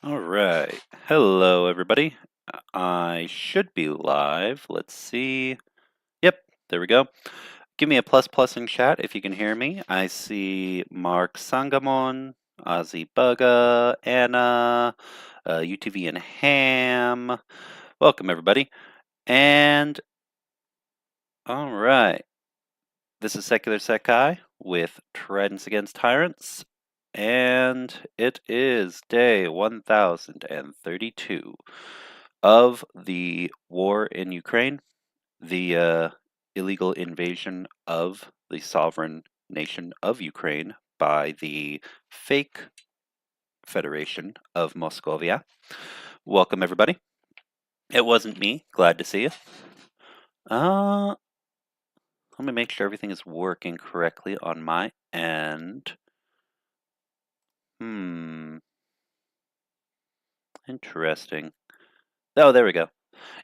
All right. Hello, everybody. I should be live. Let's see. Yep, there we go. Give me a plus plus in chat if you can hear me. I see Mark Sangamon, Ozzy Bugga, Anna, UTV and Ham. Welcome, everybody. And all right. This is Secular Sekai with Tridents Against Tyrants. And it is day 1032 of the war in Ukraine, the illegal invasion of the sovereign nation of Ukraine by the fake Federation of Moscovia. Welcome, everybody. It wasn't me. Glad to see you. Let me make sure everything is working correctly on my end. Interesting. Oh, there we go.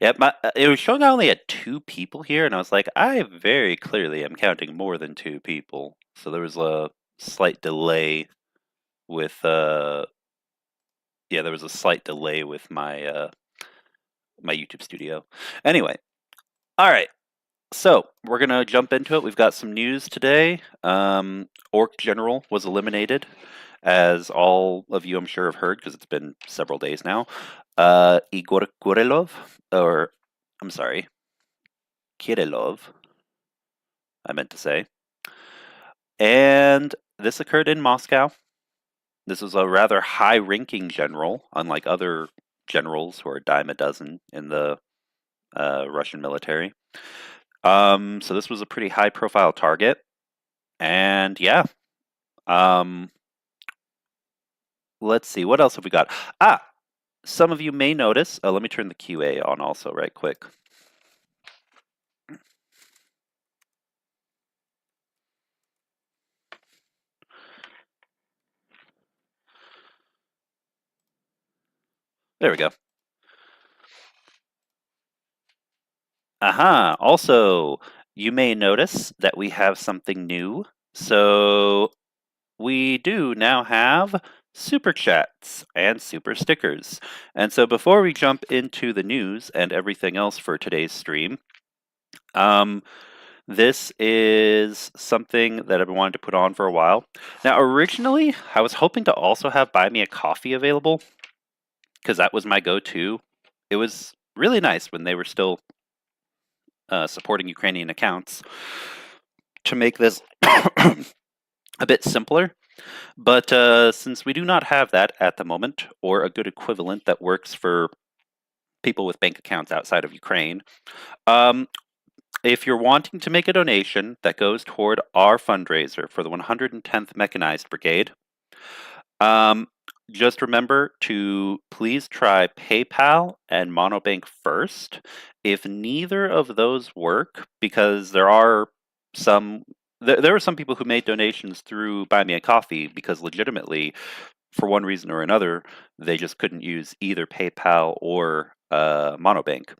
Yeah, it was showing I only had 2 people here, and I was like, I very clearly am counting more than 2 people. So there was a slight delay with there was a slight delay with my my YouTube studio. Anyway, all right. So we're gonna jump into it. We've got some news today. Orc General was eliminated, as all of you I'm sure have heard because it's been several days now. Igor Kirillov, or I'm sorry, Kirillov, I meant to say. And this occurred in Moscow. This was a rather high-ranking general, unlike other generals who are a dime a dozen in the Russian military. So this was a pretty high-profile target. And yeah, let's see, what else have we got? Some of you may notice, let me turn the QA on also right quick. There we go. Aha, also, you may notice that we have something new. So we do now have super chats and super stickers. And so before we jump into the news and everything else for today's stream, this is something that I've been wanting to put on for a while. Now, originally, I was hoping to also have Buy Me a Coffee available because that was my go-to. It was really nice when they were still supporting Ukrainian accounts to make this a bit simpler. But since we do not have that at the moment, or a good equivalent that works for people with bank accounts outside of Ukraine, if you're wanting to make a donation that goes toward our fundraiser for the 110th Mechanized Brigade, just remember to please try PayPal and Monobank first. If neither of those work, because there were some people who made donations through Buy Me a Coffee because legitimately, for one reason or another, they just couldn't use either PayPal or Monobank.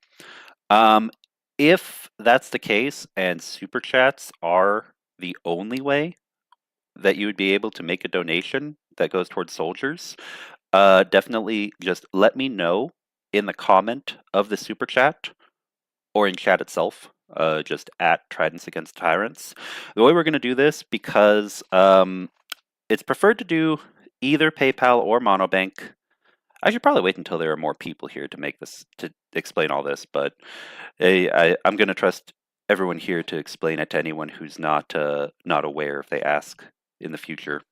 If that's the case and super chats are the only way that you would be able to make a donation that goes towards soldiers, definitely just let me know in the comment of the super chat or in chat itself, just at Tridents Against Tyrants. The way we're going to do this, because it's preferred to do either PayPal or Monobank. I should probably wait until there are more people here to explain all this, but I'm going to trust everyone here to explain it to anyone who's not aware if they ask in the future.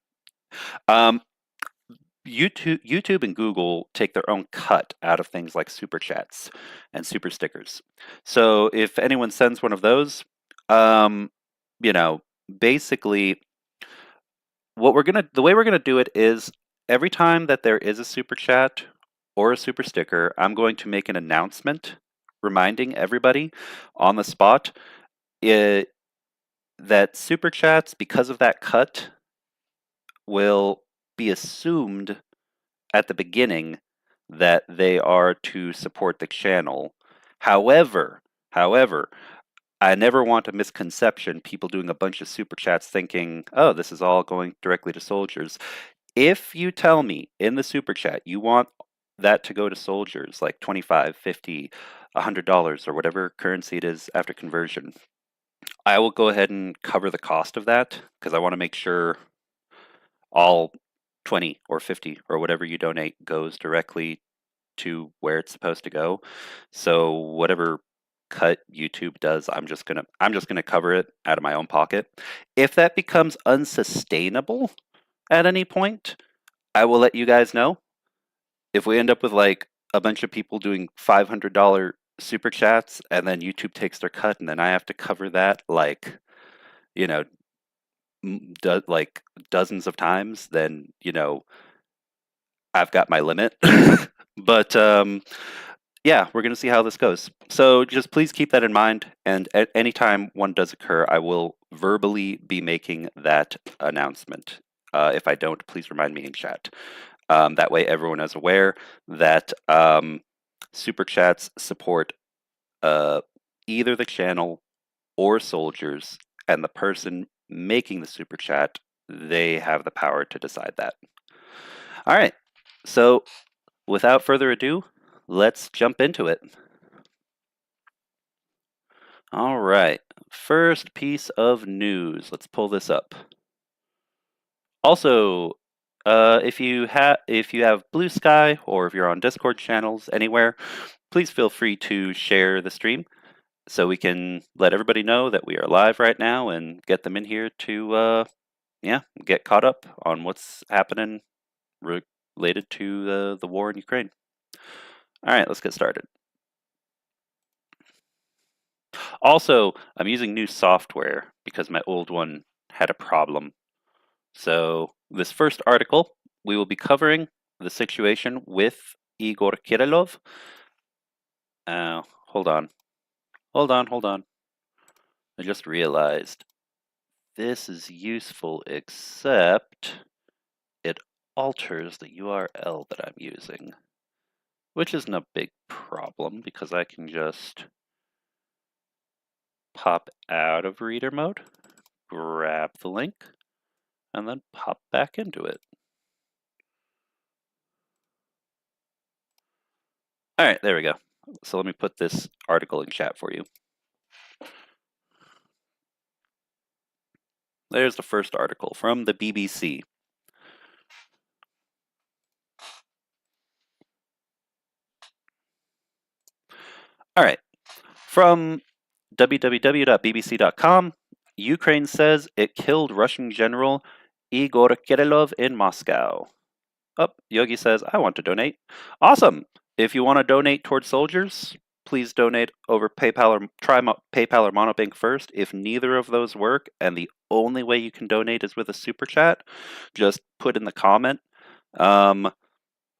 YouTube and Google take their own cut out of things like super chats and super stickers. So if anyone sends one of those, basically the way we're gonna do it is every time that there is a super chat or a super sticker, I'm going to make an announcement reminding everybody on the spot that super chats, because of that cut, will be assumed at the beginning that they are to support the channel. However, I never want a misconception, people doing a bunch of super chats thinking, oh, this is all going directly to soldiers. If you tell me in the super chat you want that to go to soldiers, like 25, 50, $100, or whatever currency it is after conversion, I will go ahead and cover the cost of that because I want to make sure all 20 or 50 or whatever you donate goes directly to where it's supposed to go. So whatever cut YouTube does, I'm just gonna cover it out of my own pocket. If that becomes unsustainable at any point, I will let you guys know. If we end up with like a bunch of people doing $500 super chats and then YouTube takes their cut and then I have to cover that like, you know, like dozens of times, then I've got my limit. But yeah, we're going to see how this goes. So just please keep that in mind. And at any time one does occur, I will verbally be making that announcement. If I don't, please remind me in chat. That way everyone is aware that super chats support either the channel or soldiers, and the person making the super chat, they have the power to decide that. All right, so without further ado, let's jump into it. All right, first piece of news. Let's pull this up. Also, if you have Blue Sky or if you're on Discord channels anywhere, please feel free to share the stream so we can let everybody know that we are live right now and get them in here to get caught up on what's happening related to the war in Ukraine. All right, let's get started. Also, I'm using new software because my old one had a problem. So this first article, we will be covering the situation with Igor Kirillov. Hold on. I just realized this is useful, except it alters the URL that I'm using, which isn't a big problem because I can just pop out of reader mode, grab the link, and then pop back into it. All right, there we go. So let me put this article in chat for you. There's the first article from the BBC. All right, from www.bbc.com, Ukraine says it killed Russian General Igor Kirillov in Moscow. Oh, Yogi says, I want to donate. Awesome. If you want to donate towards soldiers, please donate over PayPal or try PayPal or Monobank first. If neither of those work and the only way you can donate is with a super chat, just put in the comment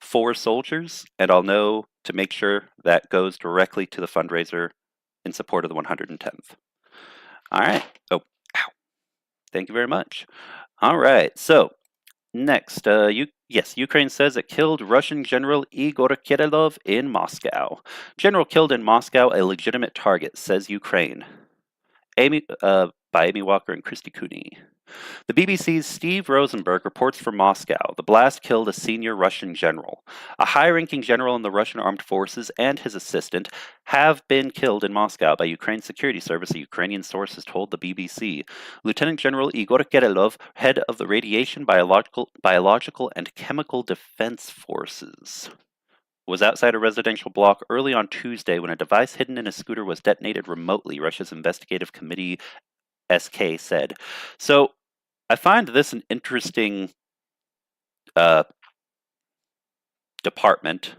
for soldiers, and I'll know to make sure that goes directly to the fundraiser in support of the 110th. All right. Oh, ow. Thank you very much. All right. So next, Ukraine says it killed Russian General Igor Kirillov in Moscow. General killed in Moscow, a legitimate target, says Ukraine. By Amy Walker and Christy Cooney. The BBC's Steve Rosenberg reports from Moscow. The blast killed a senior Russian general. A high-ranking general in the Russian armed forces and his assistant have been killed in Moscow by Ukraine's security service, a Ukrainian source has told the BBC. Lieutenant General Igor Kirillov, head of the Radiation, Biological and Chemical Defense Forces, was outside a residential block early on Tuesday when a device hidden in a scooter was detonated remotely, Russia's investigative committee SK said. So I find this an interesting department.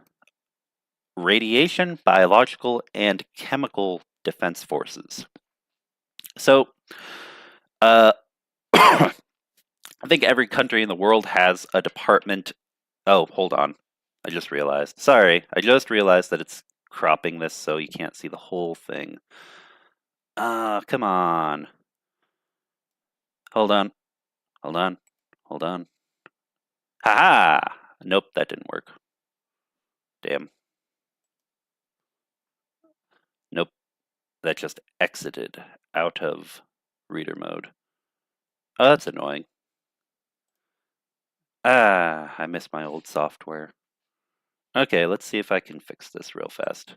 Radiation, Biological, and Chemical Defense Forces. So I think every country in the world has a department. Oh, hold on. I just realized. Sorry. I just realized that it's cropping this so you can't see the whole thing. Come on. Hold on. Haha! Nope, that didn't work. Damn. Nope, that just exited out of reader mode. Oh, that's annoying. I miss my old software. Okay, let's see if I can fix this real fast.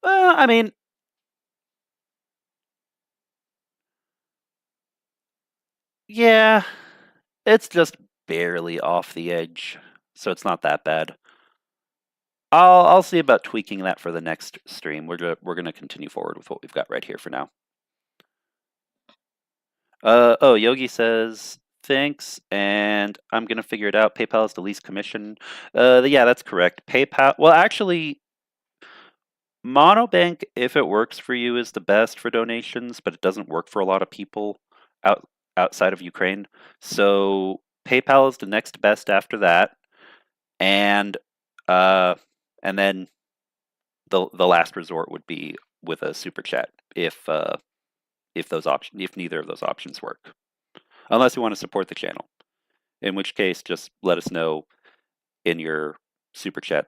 I mean, yeah, it's just barely off the edge, so it's not that bad. I'll see about tweaking that for the next stream. We're gonna continue forward with what we've got right here for now. Oh, Yogi says thanks, and I'm gonna figure it out. PayPal is the least commission. Yeah, that's correct. PayPal. Well, actually, Monobank, if it works for you, is the best for donations, but it doesn't work for a lot of people out outside of Ukraine. So PayPal is the next best after that, and uh, and then the last resort would be with a super chat if neither of those options work, unless you want to support the channel. In which case, just let us know in your super chat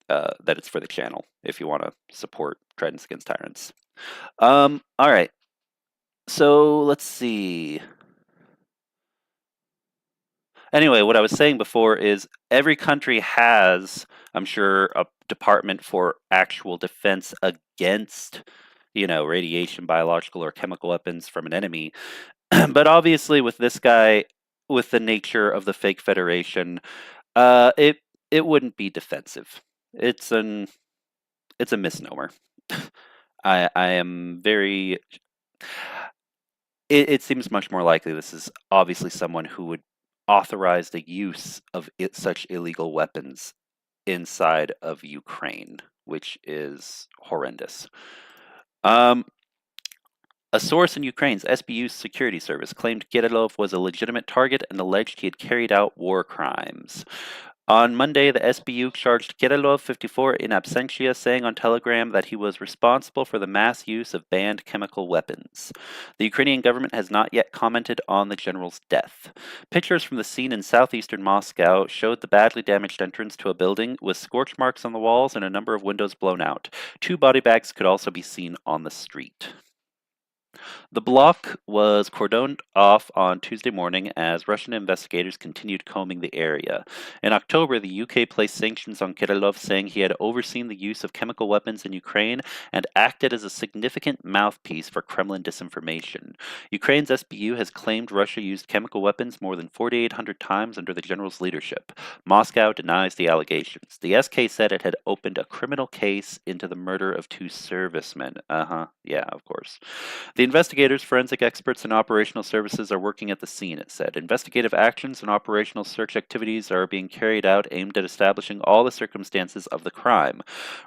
that it's for the channel if you want to support Tridents Against Tyrants. All right. So let's see. Anyway, what I was saying before is every country has, I'm sure, a department for actual defense against, radiation, biological, or chemical weapons from an enemy. But obviously, with this guy, with the nature of the fake federation, it wouldn't be defensive. It's an it's a misnomer. I am very. It seems much more likely this is obviously someone who would authorize the use of such illegal weapons inside of Ukraine, which is horrendous. Um, a source in Ukraine's SBU security service claimed Kirillov was a legitimate target and alleged he had carried out war crimes. On Monday, the SBU charged Kirillov, 54, in absentia, saying on Telegram that he was responsible for the mass use of banned chemical weapons. The Ukrainian government has not yet commented on the general's death. Pictures from the scene in southeastern Moscow showed the badly damaged entrance to a building with scorch marks on the walls and a number of windows blown out. 2 body bags could also be seen on the street. The block was cordoned off on Tuesday morning as Russian investigators continued combing the area. In October, the UK placed sanctions on Kirillov, saying he had overseen the use of chemical weapons in Ukraine and acted as a significant mouthpiece for Kremlin disinformation. Ukraine's SBU has claimed Russia used chemical weapons more than 4,800 times under the general's leadership. Moscow denies the allegations. The SK said it had opened a criminal case into the murder of 2 servicemen. Yeah, of course. The investigators, forensic experts, and operational services are working at the scene, it said. Investigative actions and operational search activities are being carried out aimed at establishing all the circumstances of the crime.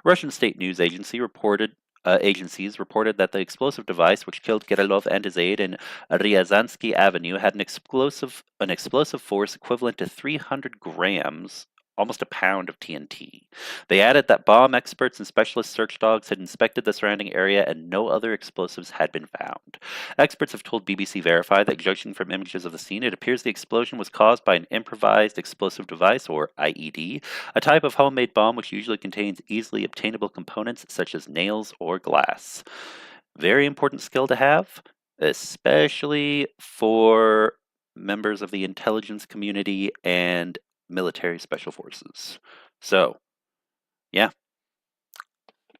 Russian state news agencies reported that the explosive device which killed Kirillov and his aide in Ryazansky Avenue had an explosive force equivalent to 300 grams, almost a pound of TNT. They added that bomb experts and specialist search dogs had inspected the surrounding area and no other explosives had been found. Experts have told BBC Verify that, judging from images of the scene, it appears the explosion was caused by an improvised explosive device, or IED, a type of homemade bomb which usually contains easily obtainable components such as nails or glass. Very important skill to have, especially for members of the intelligence community and military special forces. So, yeah,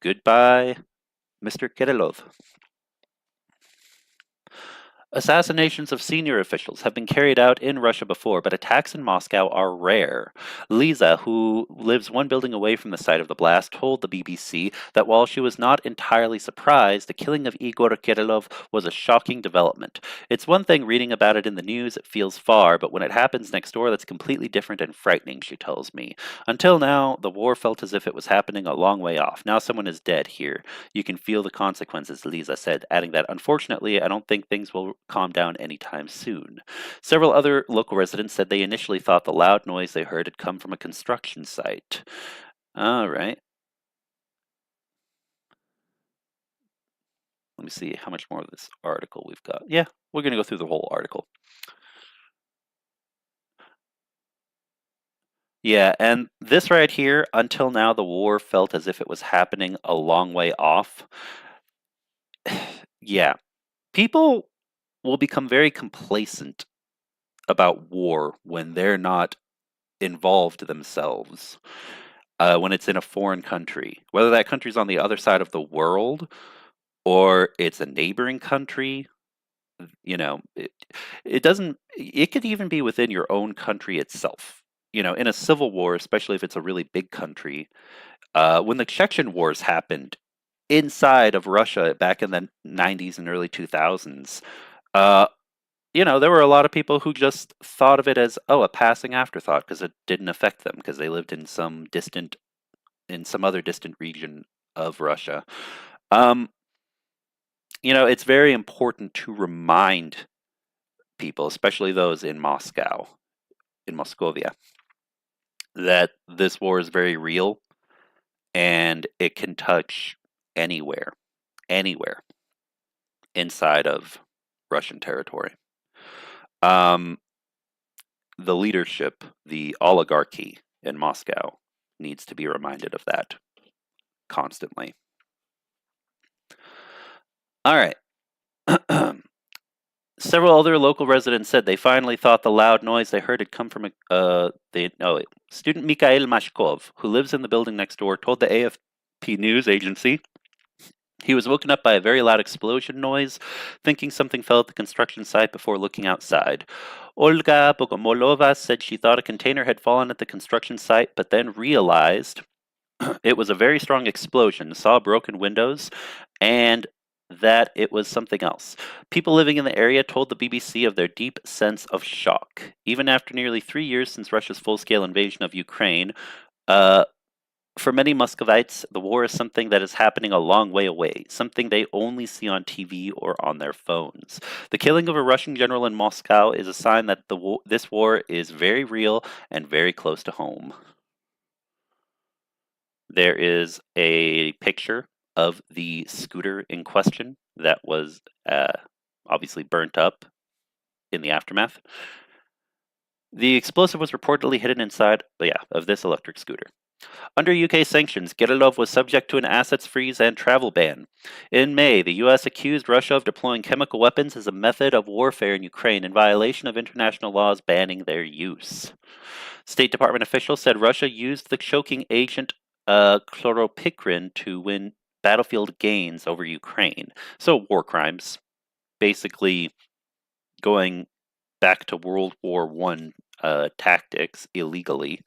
goodbye, Mr. Kirillov. Assassinations of senior officials have been carried out in Russia before, but attacks in Moscow are rare. Lisa, who lives one building away from the site of the blast, told the BBC that while she was not entirely surprised, the killing of Igor Kirillov was a shocking development. It's one thing reading about it in the news, it feels far, but when it happens next door, that's completely different and frightening, she tells me. Until now, the war felt as if it was happening a long way off. Now someone is dead here. You can feel the consequences, Lisa said, adding that, unfortunately, I don't think things will calm down anytime soon. Several other local residents said they initially thought the loud noise they heard had come from a construction site. All right. Let me see how much more of this article we've got. Yeah, we're going to go through the whole article. Yeah, and this right here, until now, the war felt as if it was happening a long way off. Yeah, people will become very complacent about war when they're not involved themselves when it's in a foreign country, whether that country's on the other side of the world or it's a neighboring country. It doesn't. It could even be within your own country itself. In a civil war, especially if it's a really big country. When the Chechen wars happened inside of Russia back in the 90s and early 2000s, uh, there were a lot of people who just thought of it as, oh, a passing afterthought because it didn't affect them because they lived in some other distant region of Russia. Um, it's very important to remind people, especially those in Moscow, in Moscovia, that this war is very real and it can touch anywhere, anywhere inside of Russian territory. Um, the leadership, the oligarchy in Moscow, needs to be reminded of that constantly. All right. Several other local residents said they finally thought the loud noise they heard had come from student Mikhail Mashkov, who lives in the building next door, told the AFP news agency he was woken up by a very loud explosion noise, thinking something fell at the construction site before looking outside. Olga Bogomolova said she thought a container had fallen at the construction site, but then realized it was a very strong explosion, saw broken windows, and that it was something else. People living in the area told the BBC of their deep sense of shock. Even after nearly 3 years since Russia's full-scale invasion of Ukraine, uh, for many Muscovites, the war is something that is happening a long way away, something they only see on TV or on their phones. The killing of a Russian general in Moscow is a sign that this war is very real and very close to home. There is a picture of the scooter in question that was obviously burnt up in the aftermath. The explosive was reportedly hidden inside, of this electric scooter. Under UK sanctions, Kirillov was subject to an assets freeze and travel ban. In May, the US accused Russia of deploying chemical weapons as a method of warfare in Ukraine in violation of international laws banning their use. State Department officials said Russia used the choking agent chloropicrin to win battlefield gains over Ukraine. So, war crimes. Basically, going back to World War I tactics illegally.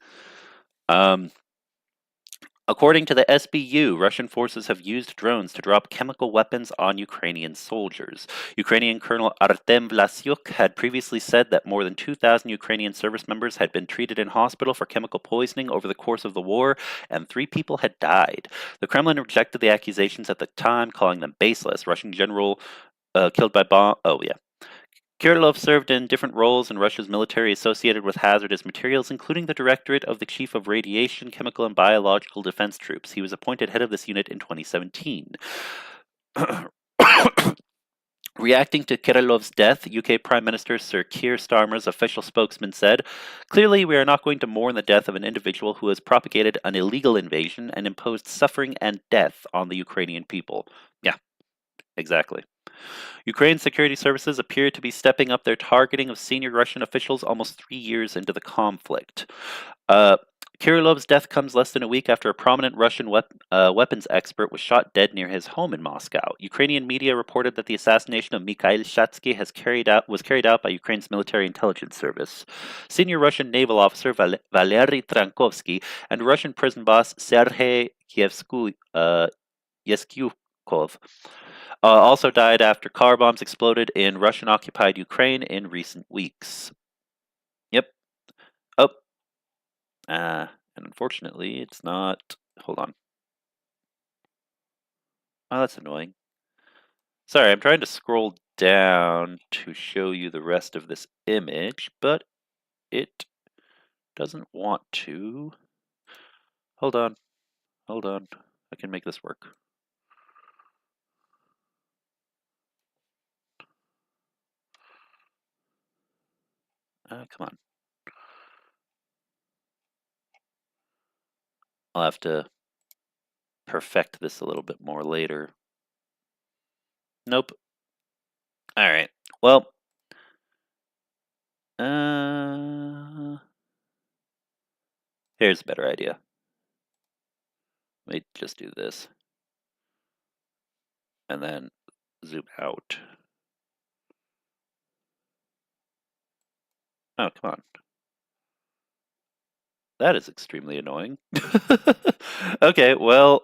According to the SBU, Russian forces have used drones to drop chemical weapons on Ukrainian soldiers. Ukrainian Colonel Artem Vlasyuk had previously said that more than 2,000 Ukrainian service members had been treated in hospital for chemical poisoning over the course of the war, and 3 people had died. The Kremlin rejected the accusations at the time, calling them baseless. Russian general killed by bomb. Kirillov served in different roles in Russia's military associated with hazardous materials, including the Directorate of the Chief of Radiation, Chemical, and Biological Defense Troops. He was appointed head of this unit in 2017. Reacting to Kirillov's death, UK Prime Minister Sir Keir Starmer's official spokesman said, "Clearly, we are not going to mourn the death of an individual who has propagated an illegal invasion and imposed suffering and death on the Ukrainian people." Yeah, exactly. Ukraine's security services appear to be stepping up their targeting of senior Russian officials almost 3 years into the conflict. Kirillov's death comes less than a week after a prominent Russian weapons expert was shot dead near his home in Moscow. Ukrainian media reported that the assassination of Mikhail Shatsky was carried out by Ukraine's military intelligence service. Senior Russian naval officer Valery Trankovsky and Russian prison boss Sergei Yeskyukov also died after car bombs exploded in Russian-occupied Ukraine in recent weeks. Yep. Oh. And unfortunately, it's not... Hold on. Oh, that's annoying. Sorry, I'm trying to scroll down to show you the rest of this image, but it doesn't want to. Hold on. Hold on. I can make this work. Come on. I'll have to perfect this a little bit more later. Nope. All right. Well, Here's a better idea. Let me just do this. And then zoom out. Oh, come on. That is extremely annoying. Okay, well,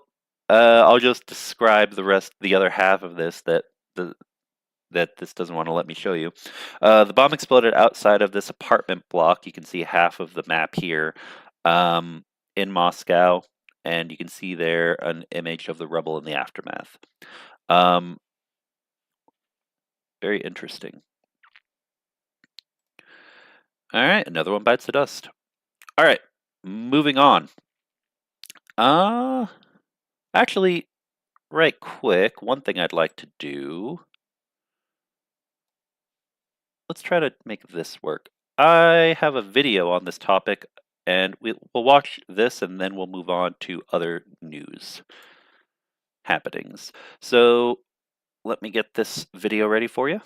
I'll just describe the other half of this that this doesn't want to let me show you. The bomb exploded outside of this apartment block. You can see half of the map here in Moscow, and you can see there an image of the rubble in the aftermath. Very interesting. All right, another one bites the dust. All right, moving on. Actually, right quick, one thing I'd like to do. Let's try to make this work. I have a video on this topic, and we'll watch this, and then we'll move on to other news happenings. So let me get this video ready for you.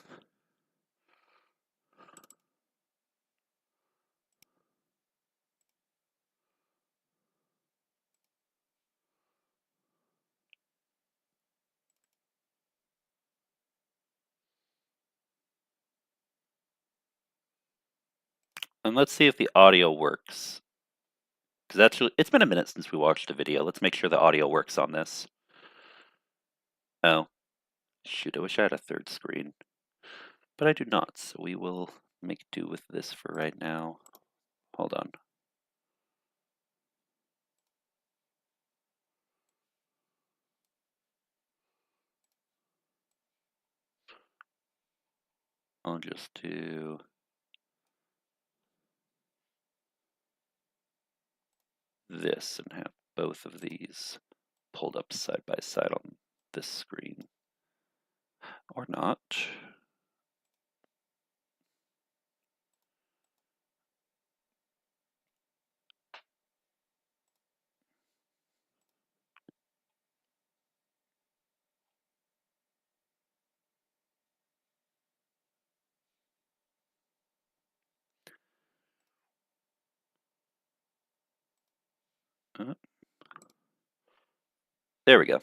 And let's see if the audio works. Because it's been a minute since we watched a video. Let's make sure the audio works on this. Oh, shoot, I wish I had a third screen. But I do not, so we will make do with this for right now. Hold on. I'll just do this and have both of these pulled up side by side on this screen. Or not. There we go.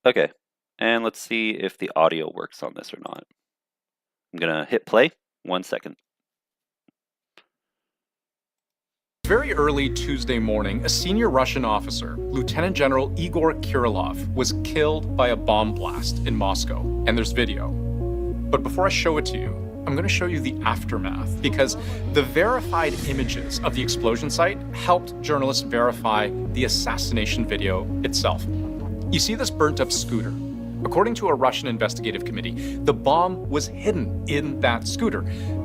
Okay, and let's see if the audio works on this or not. I'm gonna hit play. 1 second. Very early Tuesday morning, a senior Russian officer, Lieutenant General Igor Kirillov, was killed by a bomb blast in Moscow, and there's video. But before I show it to you, I'm going to show you the aftermath, because the verified images of the explosion site helped journalists verify the assassination video itself. You see this burnt-up scooter? According to a Russian investigative committee, the bomb was hidden in that scooter.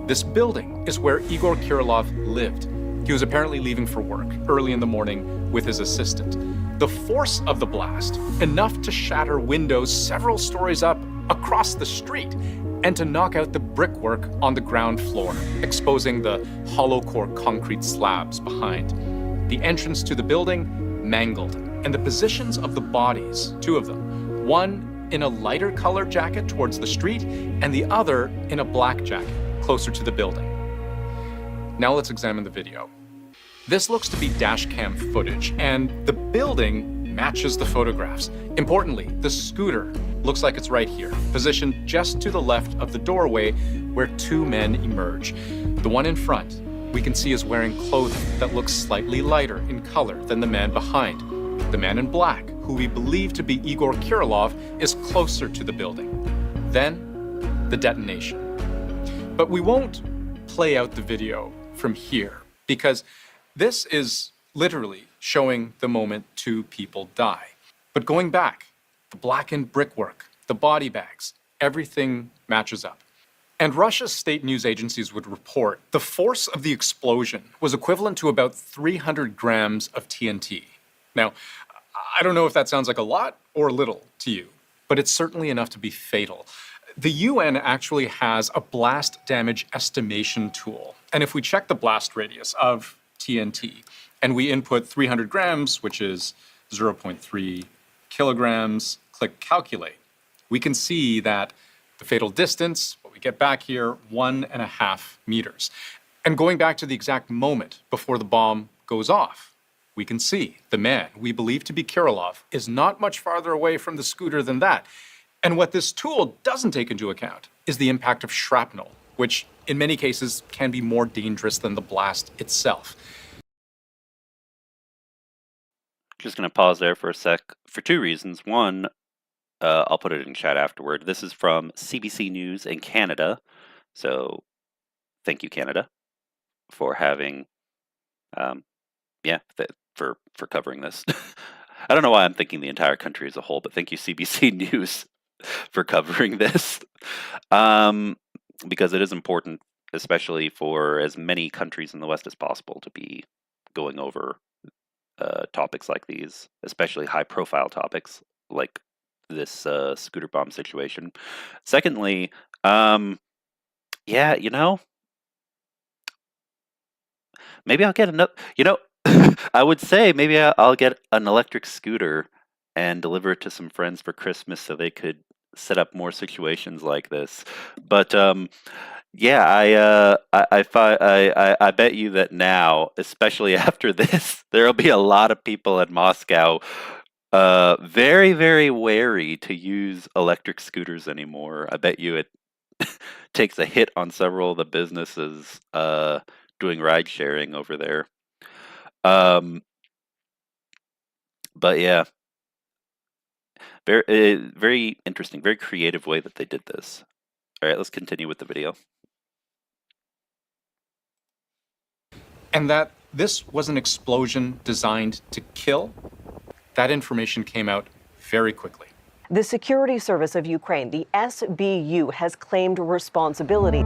This building is where Igor Kirillov lived. He was apparently leaving for work early in the morning with his assistant. The force of the blast, enough to shatter windows several stories up across the street and to knock out the brickwork on the ground floor, exposing the hollow core concrete slabs behind. The entrance to the building mangled, and the positions of the bodies, two of them, one in a lighter colored jacket towards the street and the other in a black jacket closer to the building. Now let's examine the video. This looks to be dash cam footage, and the building matches the photographs. Importantly, the scooter looks like it's right here, positioned just to the left of the doorway where two men emerge. The one in front, we can see, is wearing clothing that looks slightly lighter in color than the man behind. The man in black, who we believe to be Igor Kirillov, is closer to the building. Then, the detonation. But we won't play out the video from here, because this is literally showing the moment two people die. But going back, the blackened brickwork, the body bags, everything matches up. And Russia's state news agencies would report the force of the explosion was equivalent to about 300 grams of TNT. Now, I don't know if that sounds like a lot or little to you, but it's certainly enough to be fatal. The UN actually has a blast damage estimation tool. And if we check the blast radius of TNT and we input 300 grams, which is 0.3 kilograms, click calculate, we can see that the fatal distance, what we get back here, 1.5 meters. And going back to the exact moment before the bomb goes off, We can see the man we believe to be Kirillov is not much farther away from the scooter than that. And what this tool doesn't take into account is the impact of shrapnel, which in many cases can be more dangerous than the blast itself. Just going to pause there for a sec for two reasons. One, I'll put it in chat afterward. This is from CBC News in Canada. So thank you, Canada, for having, for covering this. I don't know why I'm thinking the entire country as a whole, but thank you, CBC News, for covering this. Because it is important, especially for as many countries in the West as possible, to be going over topics like these, especially high-profile topics like this scooter bomb situation. Secondly, yeah, maybe I'll get another. I would say maybe I'll get an electric scooter and deliver it to some friends for Christmas so they could set up more situations like this. But yeah, I bet you that now, especially after this, there'll be a lot of people in Moscow very, very wary to use electric scooters anymore. I bet you it takes a hit on several of the businesses doing ride sharing over there. But yeah, very interesting, very creative way that they did this. All right, let's continue with the video. And that this was an explosion designed to kill, that information came out very quickly. The Security Service of Ukraine, the SBU, has claimed responsibility.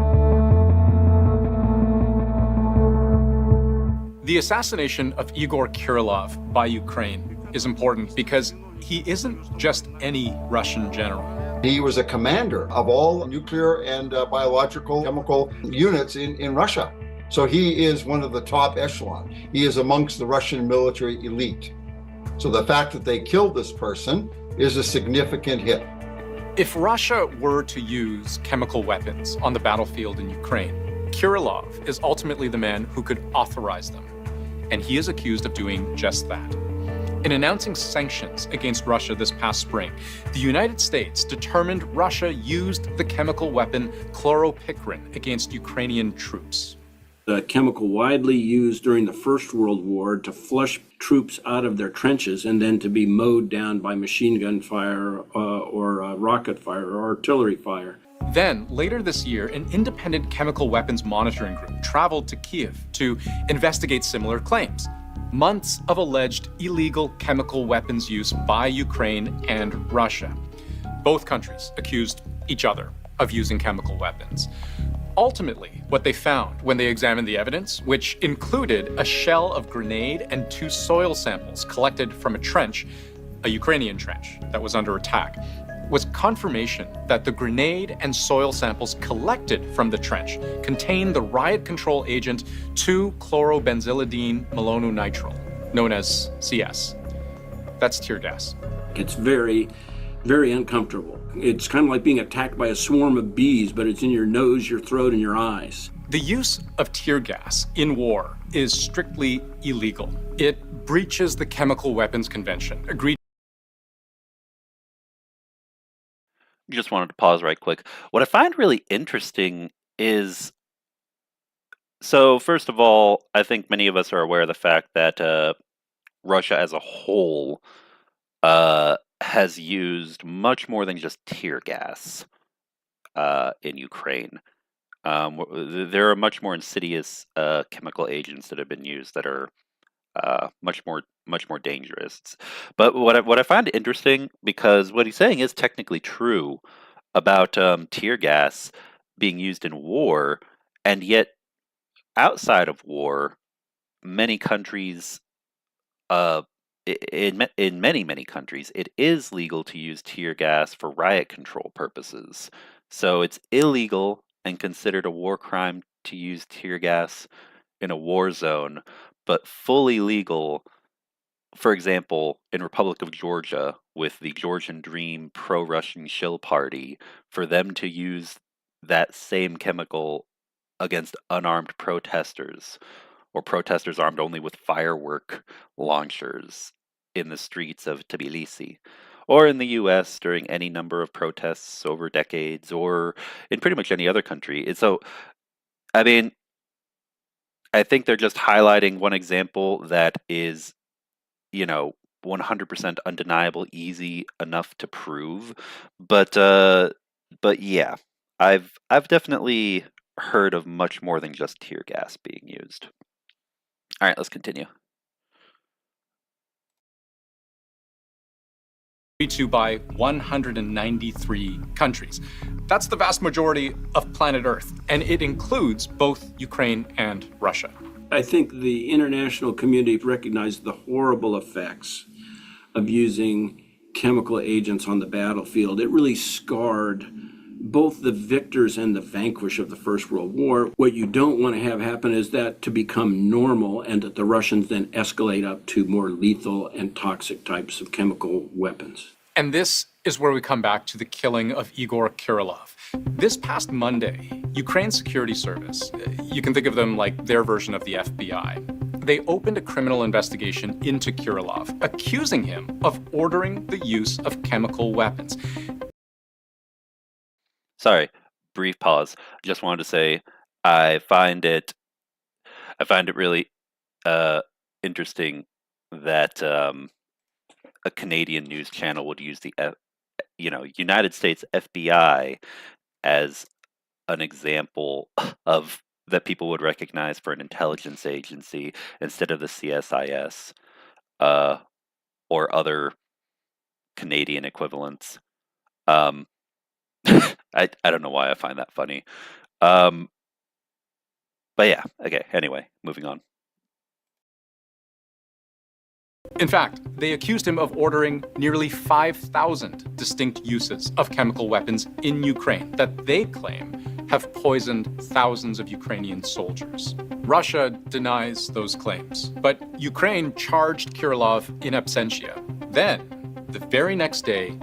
The assassination of Igor Kirillov by Ukraine is important because he isn't just any Russian general. He was a commander of all nuclear and biological chemical units in Russia. So he is one of the top echelon. He is amongst the Russian military elite. So the fact that they killed this person is a significant hit. If Russia were to use chemical weapons on the battlefield in Ukraine, Kirillov is ultimately the man who could authorize them. And he is accused of doing just that. In announcing sanctions against Russia this past spring, the United States determined Russia used the chemical weapon chloropicrin against Ukrainian troops. A chemical widely used during the First World War to flush troops out of their trenches and then to be mowed down by machine gun fire or rocket fire or artillery fire. Then, later this year, an independent chemical weapons monitoring group traveled to Kyiv to investigate similar claims. Months of alleged illegal chemical weapons use by Ukraine and Russia. Both countries accused each other of using chemical weapons. Ultimately, what they found when they examined the evidence, which included a shell of grenade and 2 soil samples collected from a trench, a Ukrainian trench that was under attack, was confirmation that the grenade and soil samples collected from the trench contained the riot control agent 2-chlorobenzylidine malononitrile, known as CS. That's tear gas. It's very, very uncomfortable. It's kind of like being attacked by a swarm of bees, but it's in your nose, your throat, and your eyes. The use of tear gas in war is strictly illegal. It breaches the Chemical Weapons Convention, agreed. Just wanted to pause right quick. What I find really interesting is, so first of all, I think many of us are aware of the fact that Russia as a whole has used much more than just tear gas in Ukraine. There are much more insidious chemical agents that have been used that are much more dangerous. But what I find interesting, because what he's saying is technically true about tear gas being used in war, and yet outside of war, many countries, in many countries, it is legal to use tear gas for riot control purposes. So it's illegal and considered a war crime to use tear gas in a war zone, but fully legal, for example, in Republic of Georgia with the Georgian Dream pro-Russian shill party, for them to use that same chemical against unarmed protesters, or protesters armed only with firework launchers in the streets of Tbilisi, or in the US during any number of protests over decades, or in pretty much any other country. So, I mean, I think they're just highlighting one example that is, 100% undeniable, easy enough to prove. But yeah, I've definitely heard of much more than just tear gas being used. All right, let's continue. To by 193 countries. That's the vast majority of planet Earth, and it includes both Ukraine and Russia. I think the international community recognized the horrible effects of using chemical agents on the battlefield. It really scarred both the victors and the vanquished of the First World War. What you don't want to have happen is that to become normal and that the Russians then escalate up to more lethal and toxic types of chemical weapons. And this is where we come back to the killing of Igor Kirillov. This past Monday, Ukraine's security service, you can think of them like their version of the FBI, they opened a criminal investigation into Kirillov, accusing him of ordering the use of chemical weapons. Sorry, brief pause. Just wanted to say I find it really interesting that a Canadian news channel would use the United States FBI as an example of that people would recognize for an intelligence agency instead of the CSIS or other Canadian equivalents. I don't know why I find that funny. But yeah, okay, anyway, moving on. In fact, they accused him of ordering nearly 5,000 distinct uses of chemical weapons in Ukraine that they claim have poisoned thousands of Ukrainian soldiers. Russia denies those claims, but Ukraine charged Kirillov in absentia. Then, the very next day,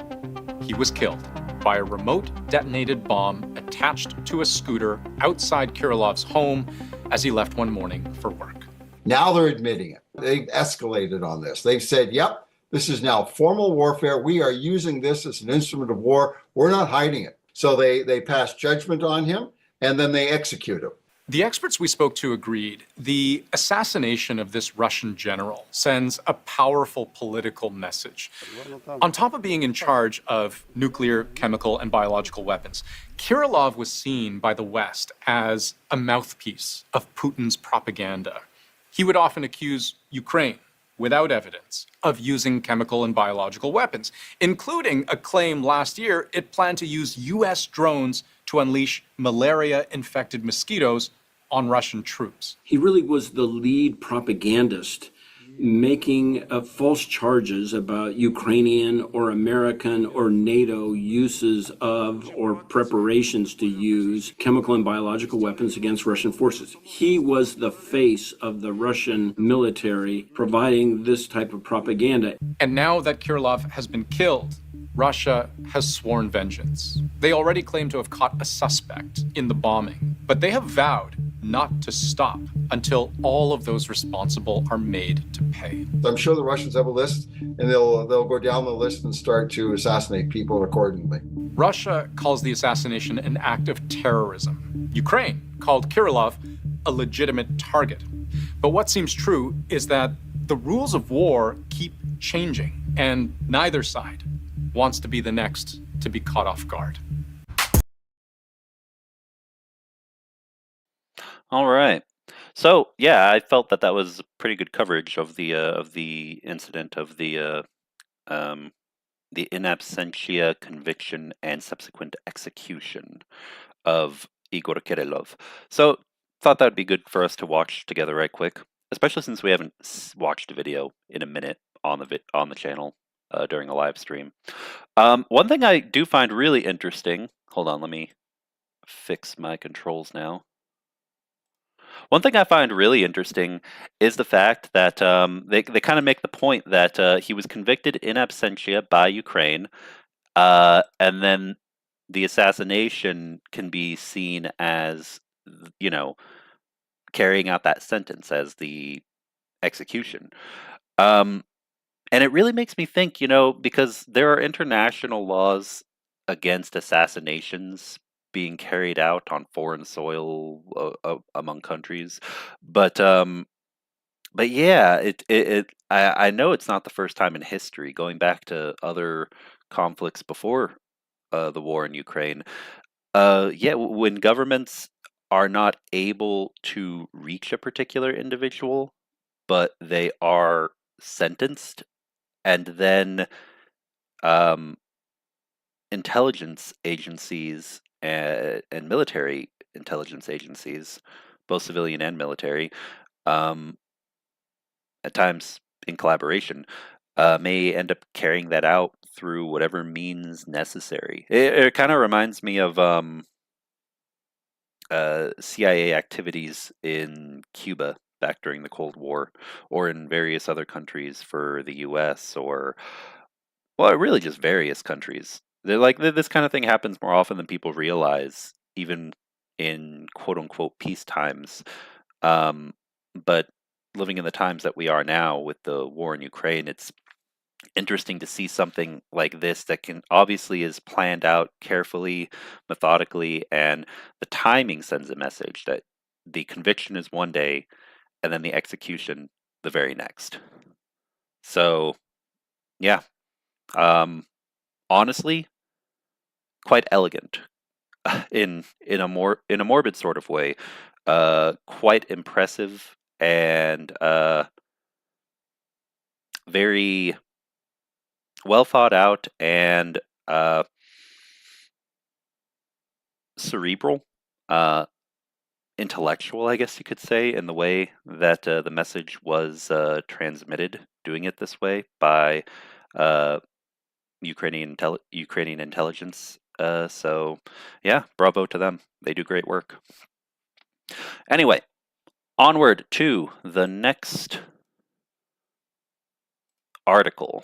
he was killed by a remote detonated bomb attached to a scooter outside Kirillov's home as he left one morning for work. Now they're admitting it. They've escalated on this. They've said, yep, this is now formal warfare. We are using this as an instrument of war. We're not hiding it. So they pass judgment on him, and then they execute him. The experts we spoke to agreed the assassination of this Russian general sends a powerful political message. On top of being in charge of nuclear, chemical, and biological weapons, Kirillov was seen by the West as a mouthpiece of Putin's propaganda. He would often accuse Ukraine, without evidence, of using chemical and biological weapons, including a claim last year it planned to use US drones to unleash malaria-infected mosquitoes on Russian troops. He really was the lead propagandist, making false charges about Ukrainian or American or NATO uses of or preparations to use chemical and biological weapons against Russian forces. He was the face of the Russian military providing this type of propaganda. And now that Kirillov has been killed, Russia has sworn vengeance. They already claim to have caught a suspect in the bombing, but they have vowed not to stop until all of those responsible are made to pay. I'm sure the Russians have a list, and they'll go down the list and start to assassinate people accordingly. Russia calls the assassination an act of terrorism. Ukraine called Kirillov a legitimate target. But what seems true is that the rules of war keep changing, and neither side wants to be the next to be caught off guard. All right. So yeah, I felt that was pretty good coverage of the incident of the in absentia conviction and subsequent execution of Igor Kirillov. So thought that would be good for us to watch together right quick, especially since we haven't watched a video in a minute on the channel during a live stream. One thing I do find really interesting. Hold on, let me fix my controls now. One thing I find really interesting is the fact that they kind of make the point that he was convicted in absentia by Ukraine, and then the assassination can be seen as, carrying out that sentence as the execution. And it really makes me think, because there are international laws against assassinations being carried out on foreign soil among countries, but yeah, I know it's not the first time in history, going back to other conflicts before the war in Ukraine. Yeah, when governments are not able to reach a particular individual, but they are sentenced, and then um, intelligence agencies and military intelligence agencies, both civilian and military, um, at times in collaboration, may end up carrying that out through whatever means necessary. It kind of reminds me of CIA activities in Cuba back during the Cold War, or in various other countries for the U.S., or, well, really just various countries. They're like, this kind of thing happens more often than people realize, even in quote unquote peace times. Um, but living in the times that we are now with the war in Ukraine, it's interesting to see something like this that can obviously is planned out carefully, methodically, and the timing sends a message that the conviction is one day and then the execution the very next. So yeah, um, honestly, quite elegant in a morbid sort of way, quite impressive and very well thought out and cerebral, uh, intellectual, I guess you could say, in the way that the message was transmitted, doing it this way by uh, Ukrainian intelligence. So, yeah, bravo to them. They do great work. Anyway, onward to the next article.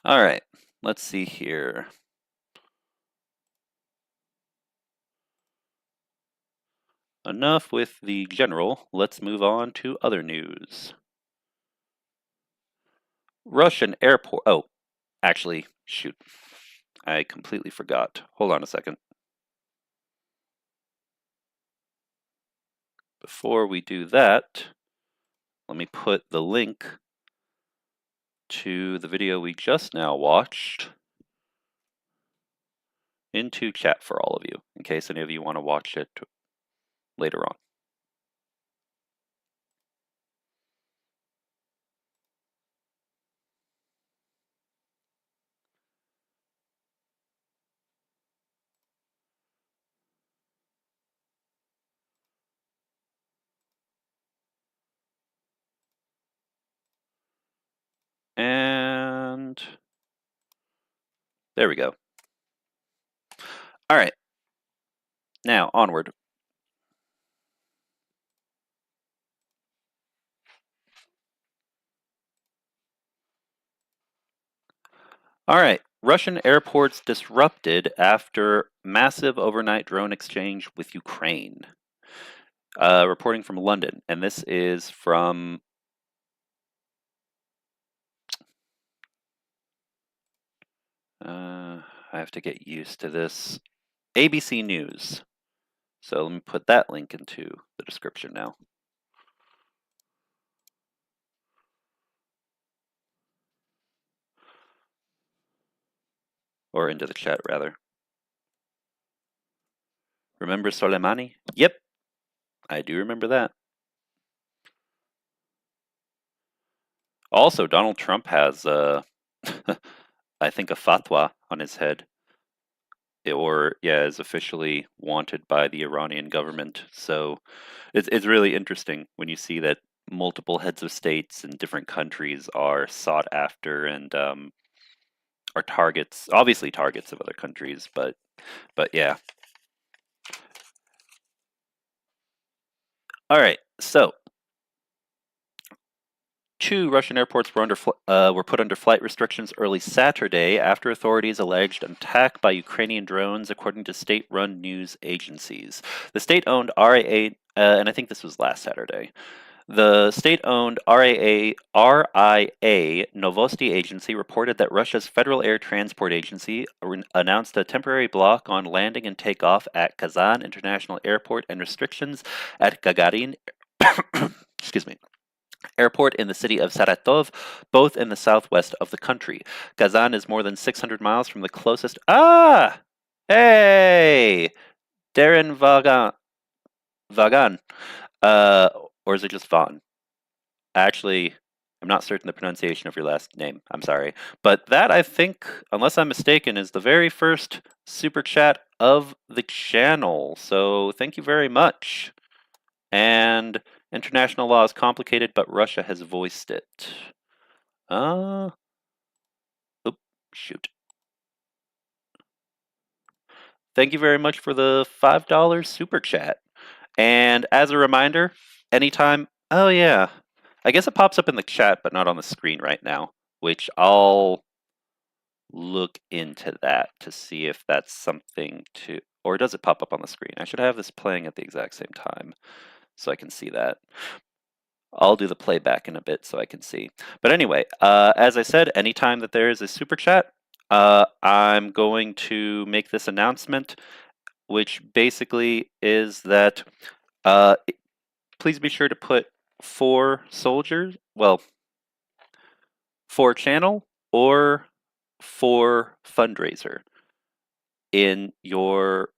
All right, let's see here. Enough with the general. Let's move on to other news. Russian airport. Oh, actually, shoot. I completely forgot. Hold on a second. Before we do that, let me put the link to the video we just now watched into chat for all of you, in case any of you want to watch it later on. And there we go. All right. Now, onward. All right. Russian airports disrupted after massive overnight drone exchange with Ukraine. Reporting from London, and this is from I have to get used to this. ABC News. So let me put that link into the description now. Or into the chat, rather. Remember Soleimani? Yep, I do remember that. Also, Donald Trump has, I think, a fatwa on his head. Or, yeah, is officially wanted by the Iranian government. So it's really interesting when you see that multiple heads of states in different countries are sought after and are targets, obviously targets of other countries, but yeah. All right, so Two Russian airports were put under flight restrictions early Saturday after authorities alleged an attack by Ukrainian drones, according to state-run news agencies. The state-owned RIA, and I think this was last Saturday. The state-owned RIA Novosti agency reported that Russia's Federal Air Transport Agency announced a temporary block on landing and takeoff at Kazan International Airport and restrictions at Gagarin excuse me, airport in the city of Saratov, both in the southwest of the country. Kazan is more than 600 miles from the closest... Hey! Darren Vagan. Or is it just Vaughn? Actually, I'm not certain the pronunciation of your last name. I'm sorry. But that, I think, unless I'm mistaken, is the very first super chat of the channel. So thank you very much. And international law is complicated, but Russia has voiced it. Shoot. Thank you very much for the $5 super chat. And as a reminder, anytime... Oh, yeah. I guess it pops up in the chat, but not on the screen right now, which I'll look into that to see if that's something to... Or does it pop up on the screen? I should have this playing at the exact same time so I can see that. I'll do the playback in a bit so I can see. But anyway, as I said, anytime that there is a super chat, I'm going to make this announcement, which basically is that please be sure to put 4 soldiers, well, 4 channel or 4 fundraiser in your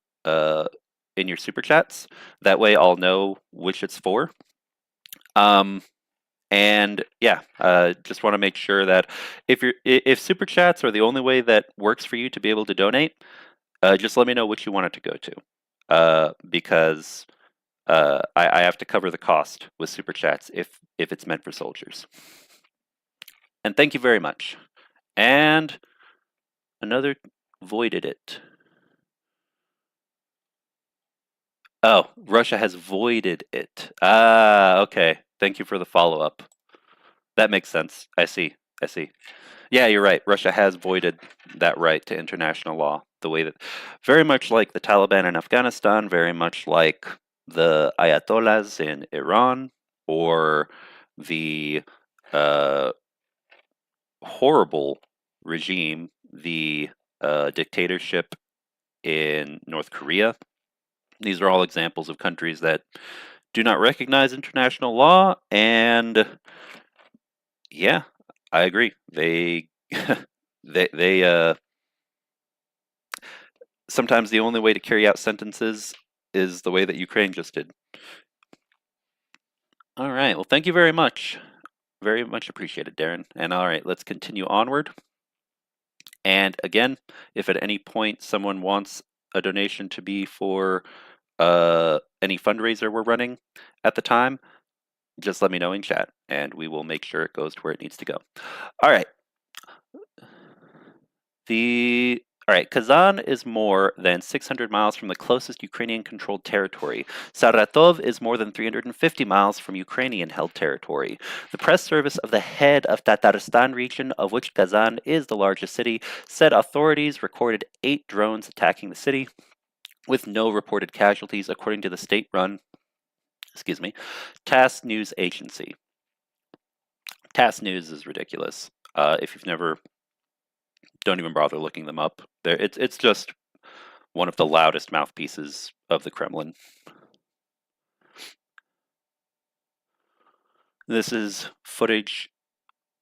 super chats. That way I'll know which it's for. And yeah, just want to make sure that if super chats are the only way that works for you to be able to donate, just let me know which you want it to go to, because I have to cover the cost with super chats if it's meant for soldiers. And thank you very much. And another voided it. Oh, Russia has voided it. Okay. Thank you for the follow-up. That makes sense. I see. Yeah, you're right. Russia has voided that right to international law. The way that, very much like the Taliban in Afghanistan, very much like the Ayatollahs in Iran, or the horrible regime, the dictatorship in North Korea. These are all examples of countries that do not recognize international law, and yeah, I agree. They sometimes the only way to carry out sentences is the way that Ukraine just did. All right, well, thank you very much. Very much appreciated, Darren. And all right, let's continue onward. And again, if at any point someone wants a donation to be for any fundraiser we're running at the time, just let me know in chat, and we will make sure it goes to where it needs to go. All right. Kazan is more than 600 miles from the closest Ukrainian-controlled territory. Saratov is more than 350 miles from Ukrainian-held territory. The press service of the head of Tatarstan region, of which Kazan is the largest city, said authorities recorded 8 drones attacking the city, with no reported casualties, according to the state-run, TASS news agency. TASS news is ridiculous. If you've never... Don't even bother looking them up. It's just one of the loudest mouthpieces of the Kremlin. This is footage.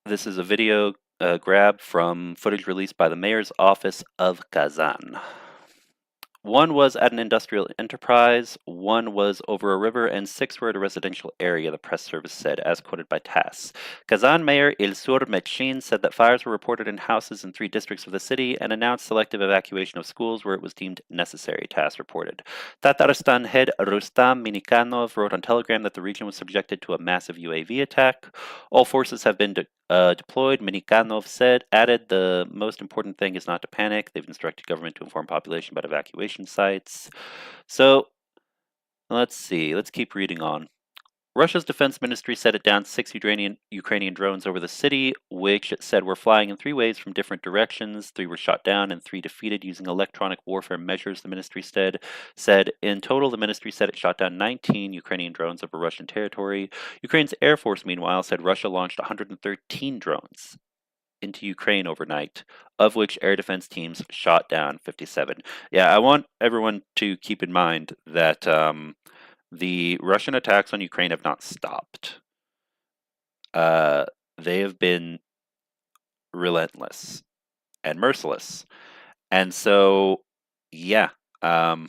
This is a video grab from footage released by the mayor's office of Kazan. One was at an industrial enterprise, one was over a river, and 6 were at a residential area, the press service said, as quoted by TASS. Kazan Mayor Ilsur Mechin said that fires were reported in houses in 3 districts of the city and announced selective evacuation of schools where it was deemed necessary, TASS reported. Tatarstan head Rustam Minikanov wrote on Telegram that the region was subjected to a massive UAV attack. All forces have been deployed, Minikanov added, the most important thing is not to panic. They've instructed government to inform population about evacuation sites. So, let's see. Let's keep reading on. Russia's defense ministry said it downed 6 Ukrainian drones over the city, which it said were flying in 3 waves from different directions. 3 were shot down and 3 defeated using electronic warfare measures, the ministry said. In total, the ministry said it shot down 19 Ukrainian drones over Russian territory. Ukraine's Air Force, meanwhile, said Russia launched 113 drones into Ukraine overnight, of which air defense teams shot down 57. Yeah, I want everyone to keep in mind that the Russian attacks on Ukraine have not stopped. They have been relentless and merciless. And so, yeah, I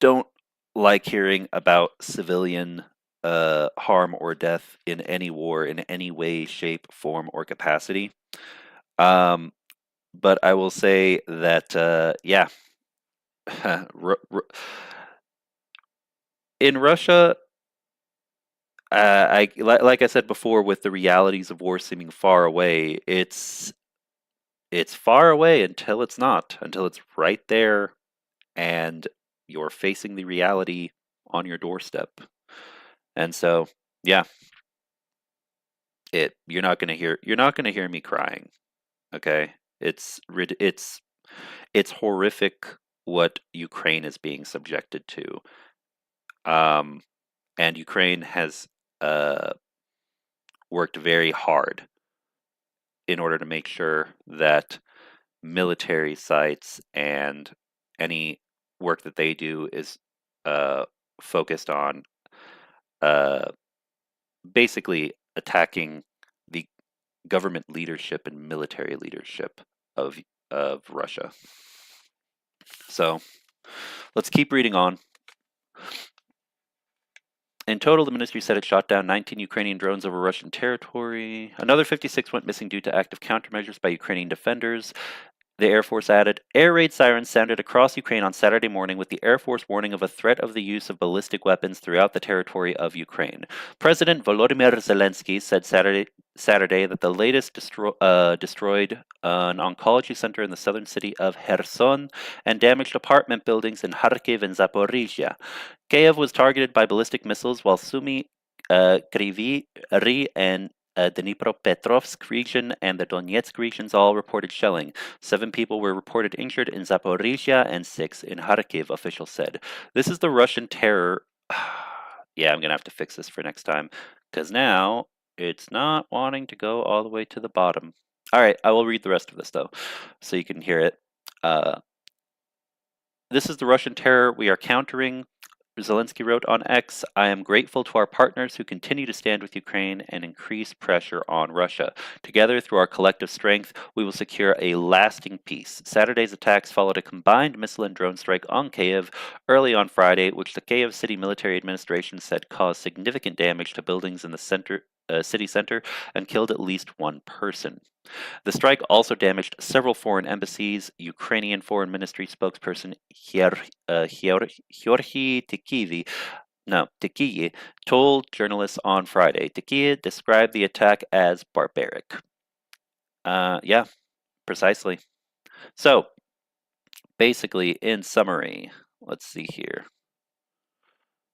don't like hearing about civilian harm or death in any war in any way, shape, form, or capacity. But I will say that, yeah, in Russia, like I said before, with the realities of war seeming far away, it's far away until it's not, until it's right there, and you're facing the reality on your doorstep. And so, yeah, you're not gonna hear me crying. Okay, it's horrific what Ukraine is being subjected to. And Ukraine has worked very hard in order to make sure that military sites and any work that they do is focused on basically attacking the government leadership and military leadership of Russia. So let's keep reading on. In total, the ministry said it shot down 19 Ukrainian drones over Russian territory. Another 56 went missing due to active countermeasures by Ukrainian defenders. The Air Force added, air raid sirens sounded across Ukraine on Saturday morning with the Air Force warning of a threat of the use of ballistic weapons throughout the territory of Ukraine. President Volodymyr Zelensky said Saturday that the latest destroyed an oncology center in the southern city of Kherson and damaged apartment buildings in Kharkiv and Zaporizhia. Kiev was targeted by ballistic missiles while Sumy, Kryvyi Rih, and the Dnipropetrovsk region and the Donetsk regions all reported shelling. 7 people were reported injured in Zaporizhia and 6 in Kharkiv, officials said. This is the Russian terror. Yeah, I'm going to have to fix this for next time, because now it's not wanting to go all the way to the bottom. All right, I will read the rest of this, though, so you can hear it. This is the Russian terror we are countering. Zelensky wrote on X, I am grateful to our partners who continue to stand with Ukraine and increase pressure on Russia. Together, through our collective strength, we will secure a lasting peace. Saturday's attacks followed a combined missile and drone strike on Kiev early on Friday, which the Kiev City Military Administration said caused significant damage to buildings in the city center and killed at least 1 person. The strike also damaged several foreign embassies. Ukrainian Foreign Ministry spokesperson Georgy Tekiye told journalists on Friday. Tekiye described the attack as barbaric. Yeah, precisely. So, basically, in summary, let's see here.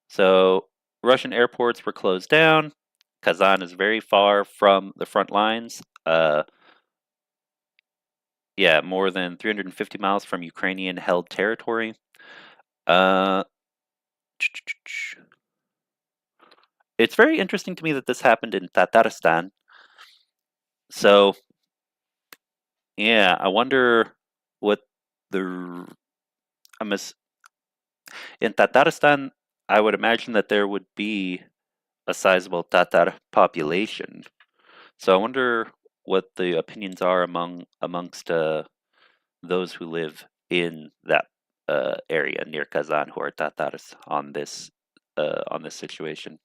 So, Russian airports were closed down. Kazan is very far from the front lines. Yeah, more than 350 miles from Ukrainian-held territory. It's very interesting to me that this happened in Tatarstan. So, yeah, I wonder what the... In Tatarstan, I would imagine that there would be a sizable Tatar population. So I wonder what the opinions are amongst those who live in that area near Kazan who are Tatars on this situation.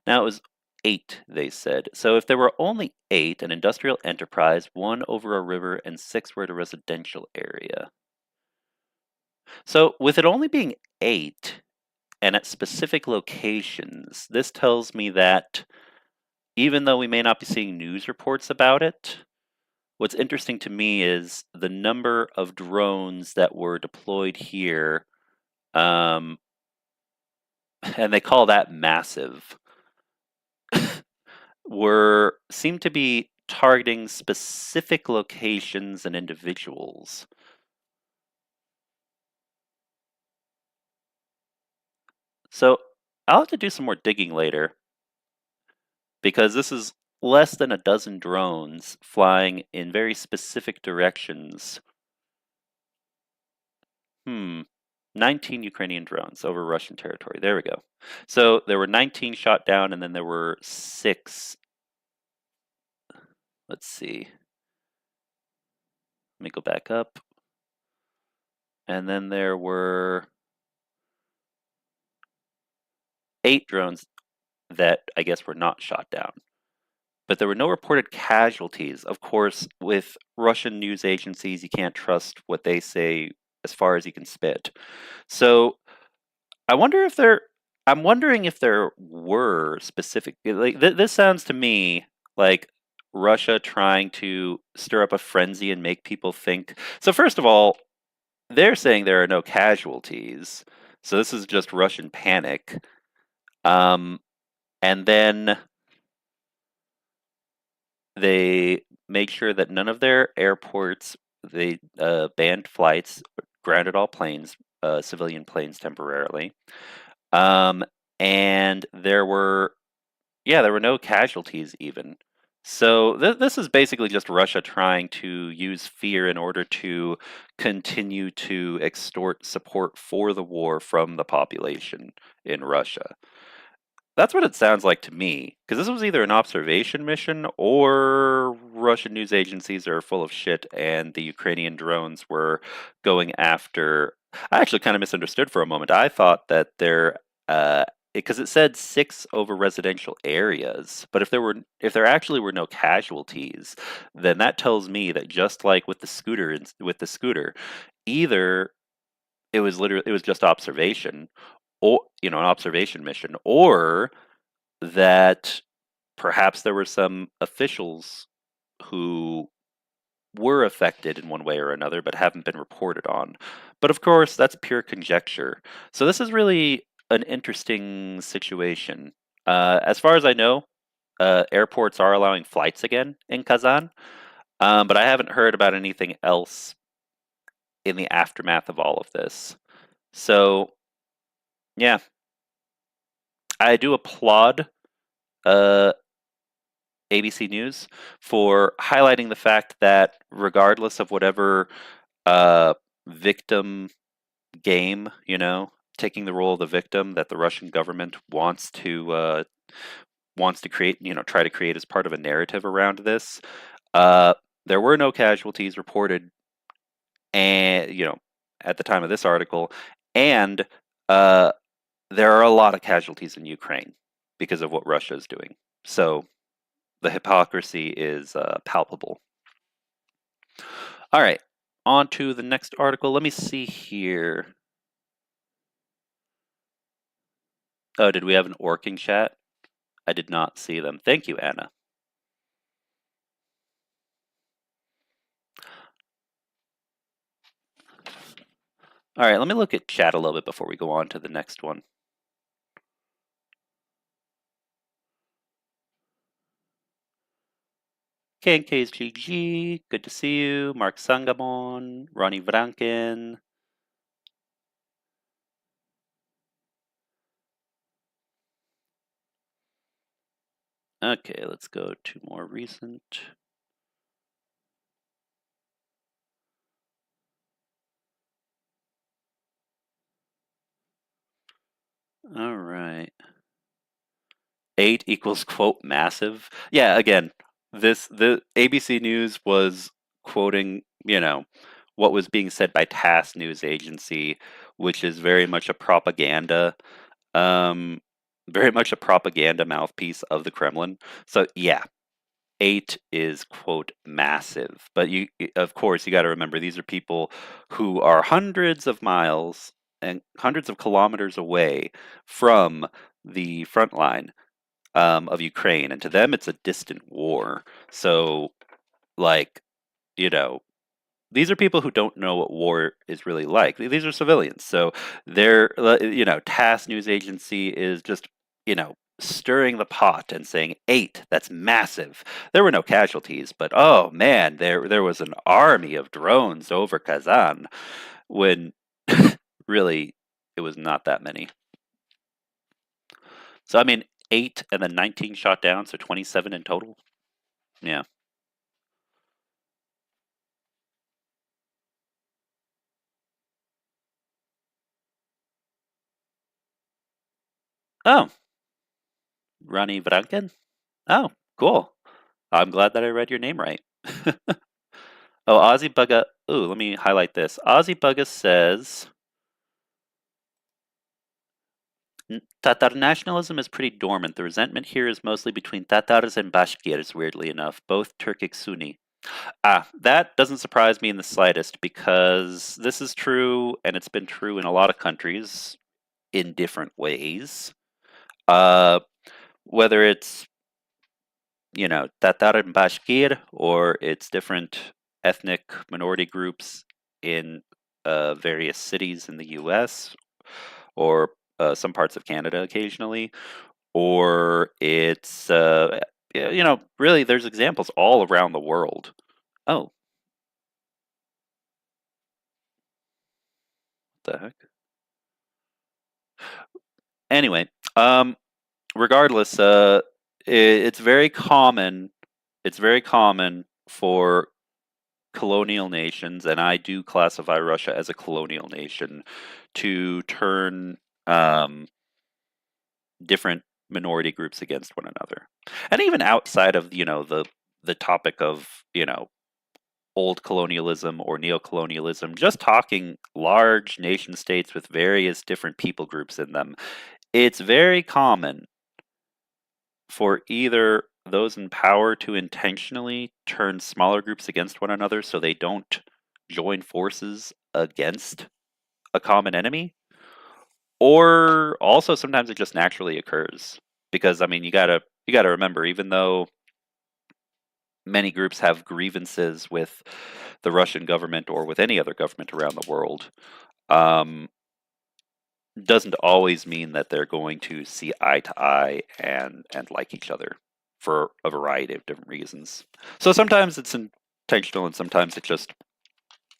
Now it was 8, they said. So if there were only 8, an industrial enterprise, 1 over a river, and 6 were at a residential area. So with it only being 8 and at specific locations, this tells me that even though we may not be seeing news reports about it, what's interesting to me is the number of drones that were deployed here, and they call that massive, seem to be targeting specific locations and individuals. So I'll have to do some more digging later, because this is less than a dozen drones flying in very specific directions. 19 Ukrainian drones over Russian territory. There we go. So there were 19 shot down, and then there were 6. Let's see. Let me go back up. And then there were 8 drones that I guess were not shot down. But there were no reported casualties. Of course, with Russian news agencies, you can't trust what they say as far as you can spit. So I'm wondering if there were specific, like this sounds to me like Russia trying to stir up a frenzy and make people think. So first of all, they're saying there are no casualties. So this is just Russian panic. And then they make sure that none of their airports, they banned flights, grounded all planes, civilian planes temporarily. And there were no casualties even. So this is basically just Russia trying to use fear in order to continue to extort support for the war from the population in Russia. That's what it sounds like to me, because this was either an observation mission or Russian news agencies are full of shit and the Ukrainian drones were going after. I actually kind of misunderstood for a moment. I thought that because it said 6 over residential areas, but if there actually were no casualties, then that tells me that just like with the scooter, either it was just observation, or an observation mission, or that perhaps there were some officials who were affected in one way or another but haven't been reported on. But of course, that's pure conjecture. So this is really an interesting situation. As far as I know, airports are allowing flights again in Kazan, but I haven't heard about anything else in the aftermath of all of this. So yeah, I do applaud ABC News for highlighting the fact that regardless of whatever victim game, taking the role of the victim that the Russian government wants to create, try to create as part of a narrative around this, there were no casualties reported, and at the time of this article, and there are a lot of casualties in Ukraine because of what Russia is doing. So the hypocrisy is palpable. All right, on to the next article. Let me see here. Oh, did we have an orking chat? I did not see them. Thank you, Anna. All right, let me look at chat a little bit before we go on to the next one. KNK's GG, good to see you. Mark Sangamon, Ronnie Vrankin. Okay, let's go to more recent. All right. 8 equals quote massive. Yeah, again, the ABC News was quoting, what was being said by TASS news agency, which is very much a propaganda mouthpiece of the Kremlin. So yeah, 8 is quote massive. But of course you got to remember, these are people who are hundreds of miles and hundreds of kilometers away from the front line of Ukraine, and to them it's a distant war. So like you know, these are people who don't know what war is really like. These are civilians. So their, TASS news agency is just, stirring the pot and saying 8, that's massive. There were no casualties, but oh man, there was an army of drones over Kazan when really it was not that many. So I mean 8 and then 19 shot down, so 27 in total. Yeah. Oh, Ronnie Vranken? Oh, cool. I'm glad that I read your name right. Oh, Ozzy Bugga. Ooh, let me highlight this. Ozzy Bugga says Tatar nationalism is pretty dormant. The resentment here is mostly between Tatars and Bashkirs, weirdly enough, both Turkic Sunni. That doesn't surprise me in the slightest because this is true and it's been true in a lot of countries in different ways. Whether it's Tatar and Bashkir, or it's different ethnic minority groups in various cities in the US, or some parts of Canada occasionally, or it's, really there's examples all around the world. Oh, what the heck? Anyway, regardless, it's very common. It's very common for colonial nations, and I do classify Russia as a colonial nation, to turn different minority groups against one another, and even outside of the topic of old colonialism or neocolonialism, just talking large nation states with various different people groups in them, it's very common for either those in power to intentionally turn smaller groups against one another so they don't join forces against a common enemy, or also sometimes it just naturally occurs. Because I mean, you gotta remember, even though many groups have grievances with the Russian government or with any other government around the world, um, doesn't always mean that they're going to see eye to eye and like each other for a variety of different reasons. So sometimes it's intentional and sometimes it just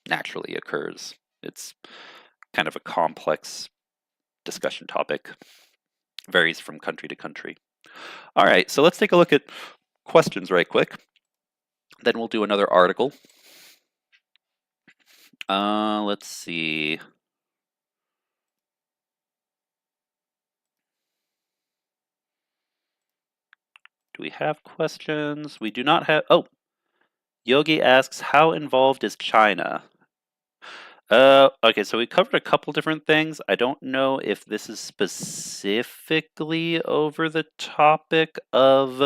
naturally occurs. It's kind of a complex discussion topic. Varies from country to country. All right, so let's take a look at questions right quick. Then we'll do another article. Let's see. Do we have questions? We do not have. Oh, Yogi asks, how involved is China? Okay, so we covered a couple different things. I don't know if this is specifically over the topic of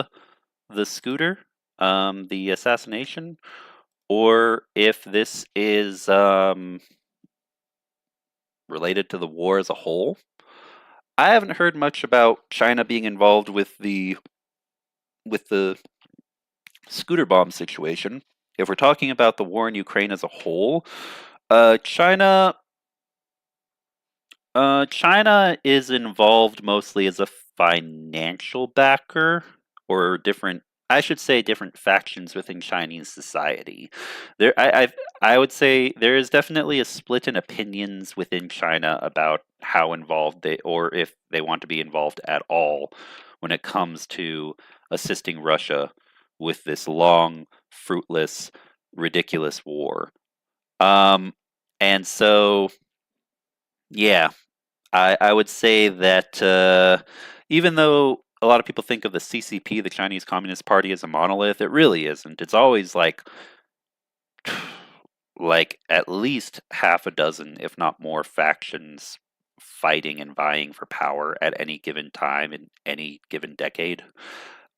the scooter, the assassination, or if this is related to the war as a whole. I haven't heard much about China being involved with the scooter bomb situation. If we're talking about the war in Ukraine as a whole, China is involved mostly as a financial backer, or different, I should say, different factions within Chinese society. I would say there is definitely a split in opinions within China about how involved they, or if they want to be involved at all, when it comes to assisting Russia with this long, fruitless, ridiculous war. And so, yeah, I would say that even though a lot of people think of the CCP, the Chinese Communist Party, as a monolith, it really isn't. It's always like at least half a dozen, if not more, factions fighting and vying for power at any given time in any given decade.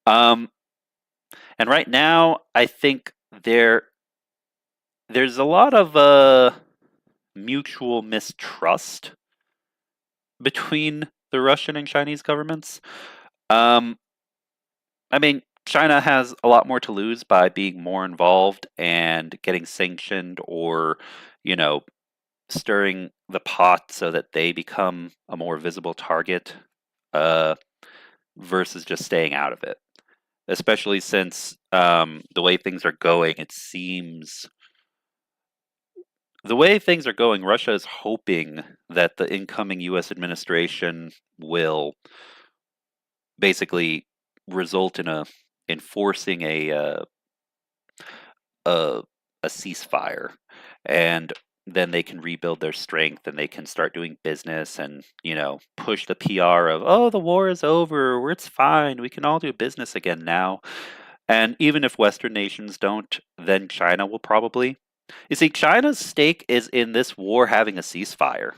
And right now, I think there's a lot of mutual mistrust between the Russian and Chinese governments. I mean, China has a lot more to lose by being more involved and getting sanctioned or, you know, stirring the pot so that they become a more visible target uh, versus just staying out of it. Especially since the way things are going, it seems the way things are going, Russia is hoping that the incoming U.S. administration will basically result in enforcing a a ceasefire, and then they can rebuild their strength and they can start doing business and push the PR of, oh, the war is over, it's fine, we can all do business again now. And even if Western nations don't, then China will probably. You see, China's stake is in this war having a ceasefire.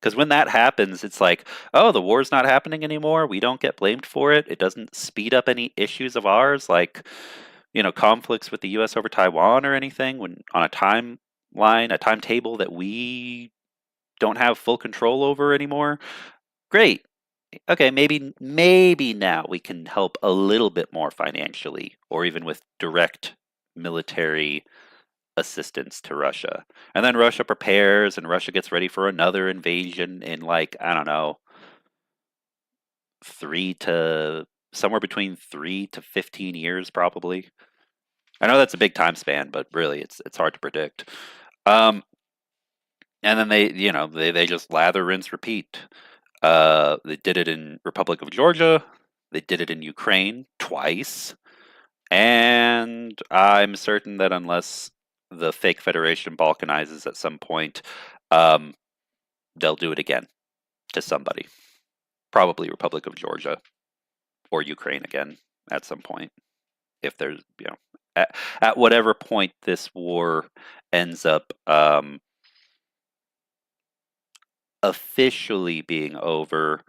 Because when that happens, it's like, oh, the war's not happening anymore. We don't get blamed for it. It doesn't speed up any issues of ours, like, conflicts with the U.S. over Taiwan or anything, when on a timeline, a timetable that we don't have full control over anymore. Great. Okay, maybe now we can help a little bit more financially, or even with direct military assistance to Russia. And then Russia prepares and Russia gets ready for another invasion in, like, I don't know, somewhere between 3 to 15 years probably. I know that's a big time span, but really it's hard to predict. And then they just lather, rinse, repeat. They did it in Republic of Georgia. They did it in Ukraine twice. And I'm certain that unless the fake federation balkanizes at some point, they'll do it again to somebody. Probably Republic of Georgia or Ukraine again at some point. If there's, at whatever point this war ends up officially being over,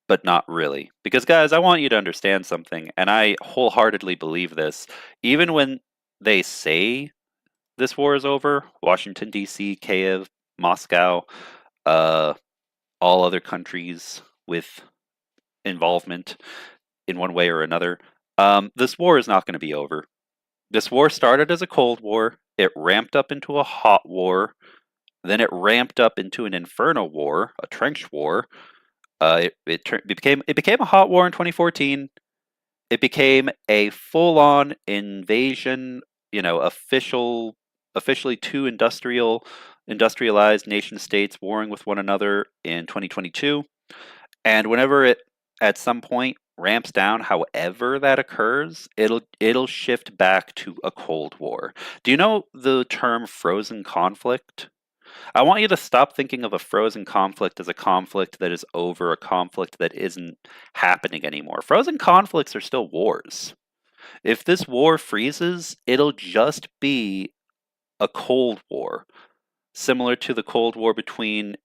but not really. Because, guys, I want you to understand something, and I wholeheartedly believe this. Even when they say this war is over, Washington, D.C., Kiev, Moscow, all other countries with involvement in one way or another, this war is not going to be over. This war started as a Cold War. It ramped up into a hot war. Then it ramped up into an inferno war, a trench war. It became a hot war in 2014. It became a full-on invasion. Officially two industrialized nation states warring with one another in 2022. And whenever it at some point ramps down, however that occurs, it'll shift back to a Cold War. Do you know the term frozen conflict? I want you to stop thinking of a frozen conflict as a conflict that is over, a conflict that isn't happening anymore. Frozen conflicts are still wars. If this war freezes, it'll just be a Cold War, similar to the Cold War between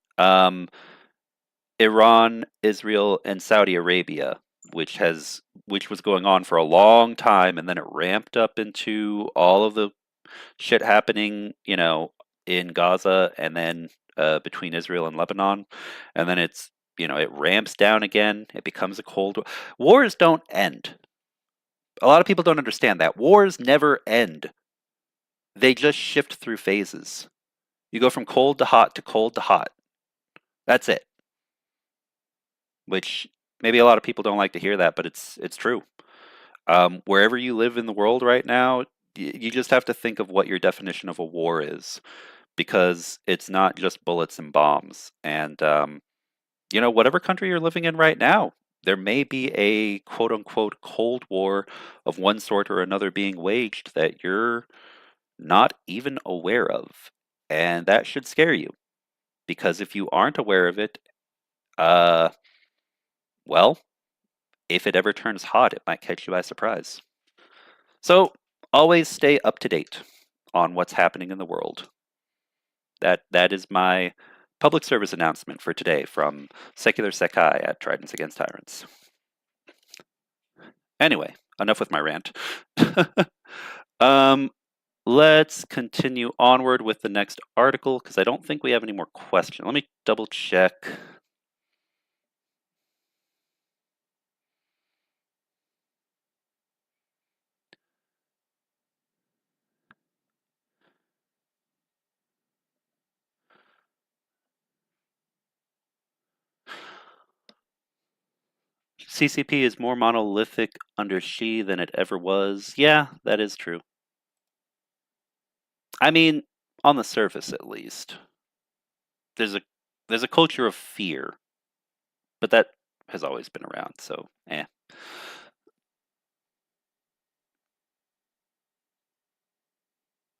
Iran, Israel, and Saudi Arabia, which was going on for a long time, and then it ramped up into all of the shit happening, in Gaza, and then between Israel and Lebanon, and then it ramps down again. It becomes a Cold War. Wars don't end. A lot of people don't understand that. Wars never end. They just shift through phases. You go from cold to hot to cold to hot. That's it. Which maybe a lot of people don't like to hear that, but it's true. Wherever you live in the world right now, you just have to think of what your definition of a war is, because it's not just bullets and bombs. And whatever country you're living in right now, there may be a quote-unquote Cold War of one sort or another being waged that you're not even aware of. And that should scare you, because if you aren't aware of it, well, if it ever turns hot, it might catch you by surprise. So always stay up to date on what's happening in the world. That is my public service announcement for today from Secular Sekai at Tridents Against Tyrants. Anyway, enough with my rant. Let's continue onward with the next article, because I don't think we have any more questions. Let me double check. CCP is more monolithic under Xi than it ever was. Yeah, that is true. I mean, on the surface at least. There's a culture of fear, but that has always been around, so eh.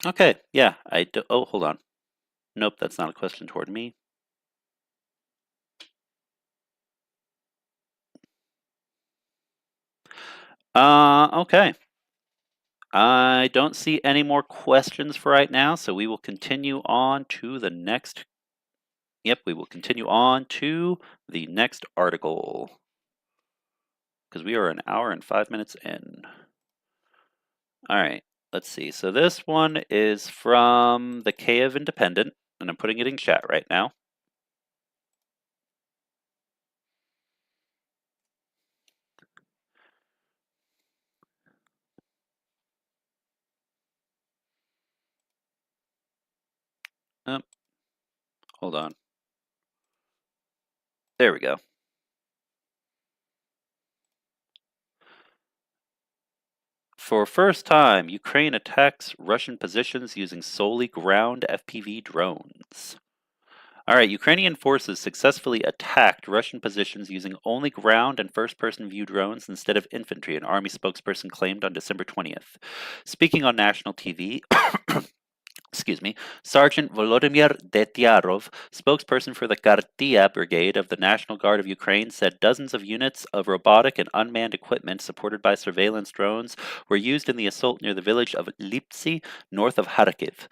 Okay, yeah, oh, hold on. Nope, that's not a question toward me. Okay. I don't see any more questions for right now, so we will continue on to the next. Yep, we will continue on to the next article because we are an hour and 5 minutes in. All right, let's see. So this one is from the Kiev Independent, and I'm putting it in chat right now. Oh, hold on. There we go. For first time, Ukraine attacks Russian positions using solely ground FPV drones. All right, Ukrainian forces successfully attacked Russian positions using only ground and first-person view drones instead of infantry, an army spokesperson claimed on December 20th. Speaking on national TV, excuse me, Sergeant Volodymyr Detyarov, spokesperson for the Kartia Brigade of the National Guard of Ukraine, said dozens of units of robotic and unmanned equipment supported by surveillance drones were used in the assault near the village of Lipsy, north of Kharkiv.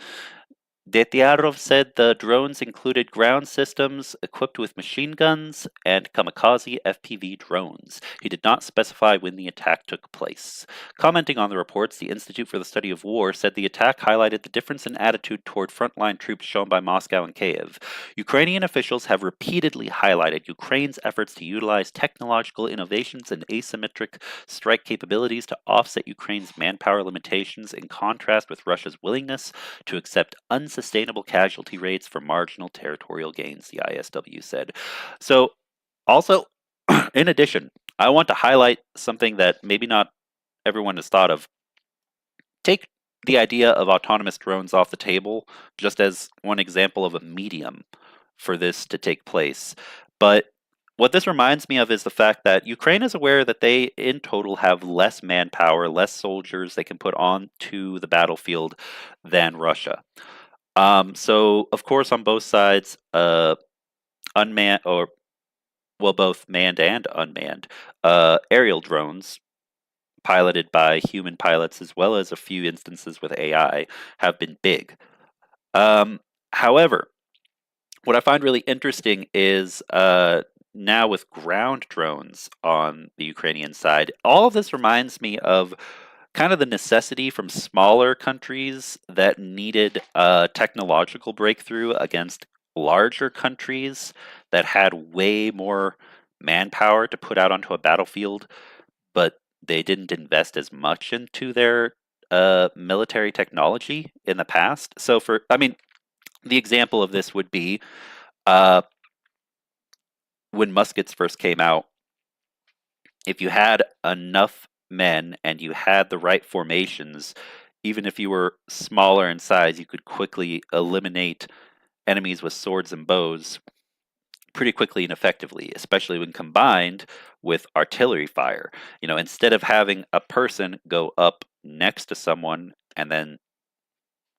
Detyarov said the drones included ground systems equipped with machine guns and kamikaze FPV drones. He did not specify when the attack took place. Commenting on the reports, the Institute for the Study of War said the attack highlighted the difference in attitude toward frontline troops shown by Moscow and Kiev. Ukrainian officials have repeatedly highlighted Ukraine's efforts to utilize technological innovations and asymmetric strike capabilities to offset Ukraine's manpower limitations, in contrast with Russia's willingness to accept unsustainable casualty rates for marginal territorial gains, the ISW said. So, also, in addition, I want to highlight something that maybe not everyone has thought of. Take the idea of autonomous drones off the table just as one example of a medium for this to take place. But what this reminds me of is the fact that Ukraine is aware that they, in total, have less manpower, less soldiers they can put onto the battlefield than Russia. So, of course, on both sides, unmanned or well, both manned and unmanned aerial drones, piloted by human pilots as well as a few instances with AI, have been big. However, what I find really interesting is now with ground drones on the Ukrainian side, all of this reminds me of kind of the necessity from smaller countries that needed a technological breakthrough against larger countries that had way more manpower to put out onto a battlefield, but they didn't invest as much into their military technology in the past. So, the example of this would be when muskets first came out. If you had enough men and you had the right formations, even if you were smaller in size, you could quickly eliminate enemies with swords and bows pretty quickly and effectively, especially when combined with artillery fire. You know, instead of having a person go up next to someone and then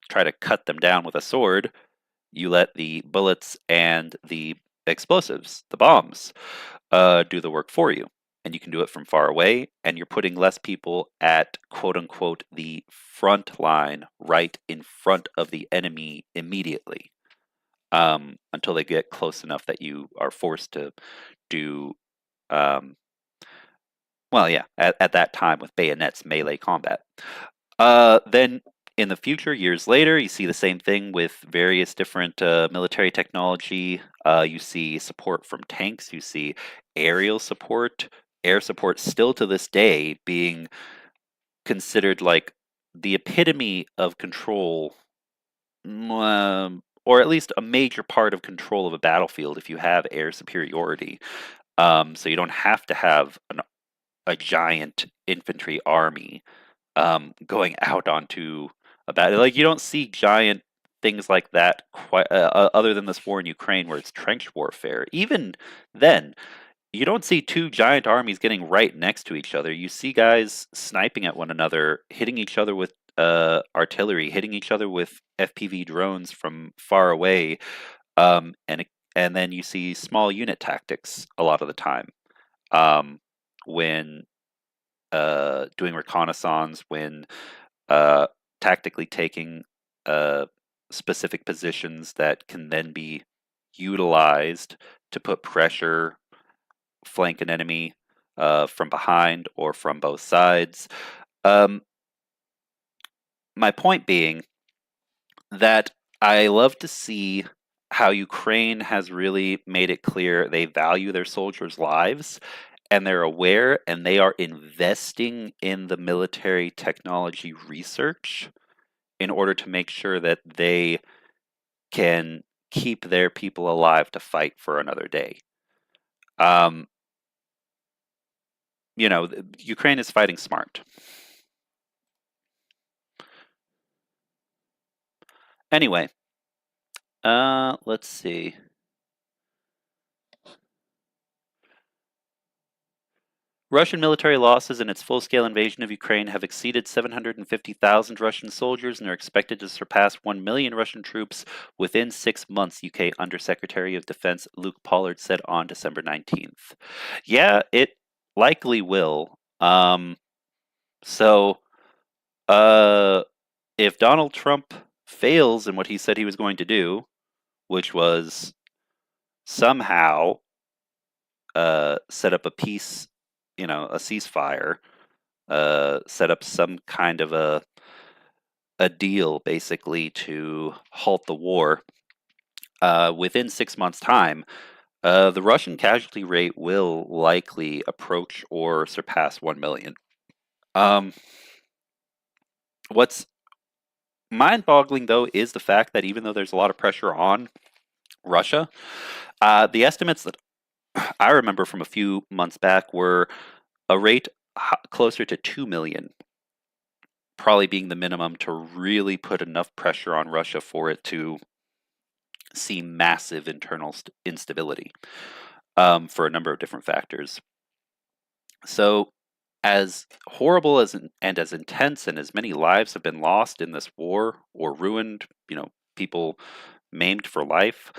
try to cut them down with a sword, you let the bullets and the explosives, the bombs, do the work for you. And you can do it from far away, and you're putting less people at quote unquote the front line, right in front of the enemy immediately, until they get close enough that you are forced to do, at that time with bayonets, melee combat. Then in the future, years later, you see the same thing with various different military technology. You see support from tanks, you see aerial support, air support still to this day being considered like the epitome of control, or at least a major part of control of a battlefield if you have air superiority. So you don't have to have a giant infantry army going out onto a battle. Like, you don't see giant things like that quite other than this war in Ukraine where it's trench warfare. Even then, you don't see two giant armies getting right next to each other. You see guys sniping at one another, hitting each other with artillery, hitting each other with FPV drones from far away, um, and and then you see small unit tactics a lot of the time when doing reconnaissance, when uh, tactically taking specific positions that can then be utilized to put pressure, flank an enemy from behind or from both sides. Um, my point being that I love to see how Ukraine has really made it clear they value their soldiers' lives and they're aware and they are investing in the military technology research in order to make sure that they can keep their people alive to fight for another day. Um, Ukraine is fighting smart. Anyway, let's see. Russian military losses in its full-scale invasion of Ukraine have exceeded 750,000 Russian soldiers and are expected to surpass 1 million Russian troops within 6 months, UK Undersecretary of Defense Luke Pollard said on December 19th. Yeah, it likely will. So, if Donald Trump fails in what he said he was going to do, which was somehow set up a peace, a ceasefire, set up some kind of a deal basically to halt the war. Within 6 months' time, the Russian casualty rate will likely approach or surpass 1 million. What's mind-boggling, though, is the fact that even though there's a lot of pressure on Russia, the estimates that I remember from a few months back were a rate closer to 2 million, probably being the minimum to really put enough pressure on Russia for it to see massive internal instability for a number of different factors. So, as horrible and as intense and as many lives have been lost in this war or ruined, people maimed for life,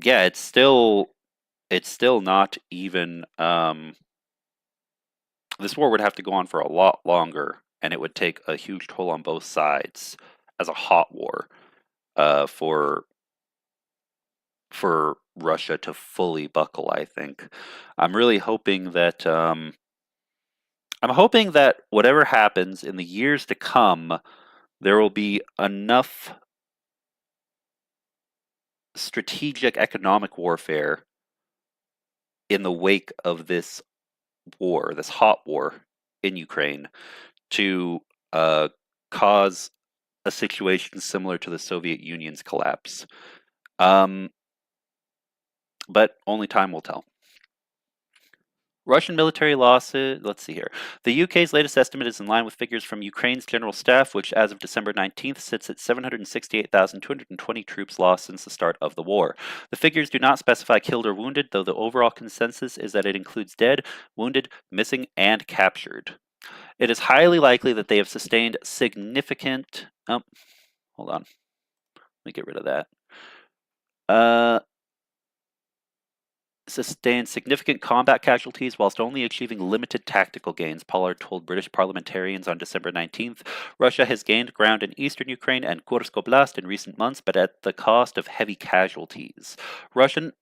yeah, it's still not even. This war would have to go on for a lot longer, and it would take a huge toll on both sides as a hot war for Russia to fully buckle. I think I'm really hoping that whatever happens in the years to come, there will be enough strategic economic warfare in the wake of this war, this hot war in Ukraine, to cause a situation similar to the Soviet Union's collapse. But only time will tell. Russian military losses, let's see here. The UK's latest estimate is in line with figures from Ukraine's General Staff, which as of December 19th sits at 768,220 troops lost since the start of the war. The figures do not specify killed or wounded, though the overall consensus is that it includes dead, wounded, missing, and captured. It is highly likely that they have sustained significant... hold on. Let me get rid of that. Sustained significant combat casualties whilst only achieving limited tactical gains, Pollard told British parliamentarians on December 19th. Russia has gained ground in eastern Ukraine and Kursk Oblast in recent months, but at the cost of heavy casualties. Russian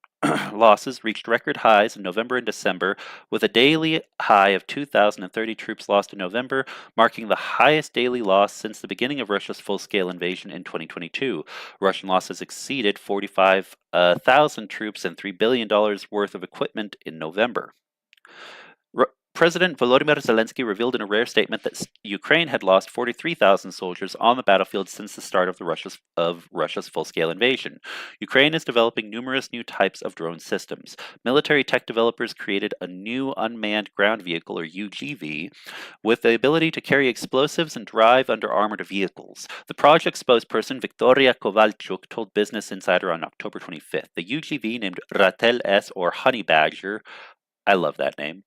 losses reached record highs in November and December, with a daily high of 2,030 troops lost in November, marking the highest daily loss since the beginning of Russia's full-scale invasion in 2022. Russian losses exceeded 45,000 troops and $3 billion worth of equipment in November. President Volodymyr Zelensky revealed in a rare statement that Ukraine had lost 43,000 soldiers on the battlefield since the start of Russia's full-scale invasion. Ukraine is developing numerous new types of drone systems. Military tech developers created a new unmanned ground vehicle, or UGV, with the ability to carry explosives and drive under armored vehicles. The project spokesperson Viktoria Kovalchuk told Business Insider on October 25th. The UGV, named Ratel S, or Honey Badger, I love that name,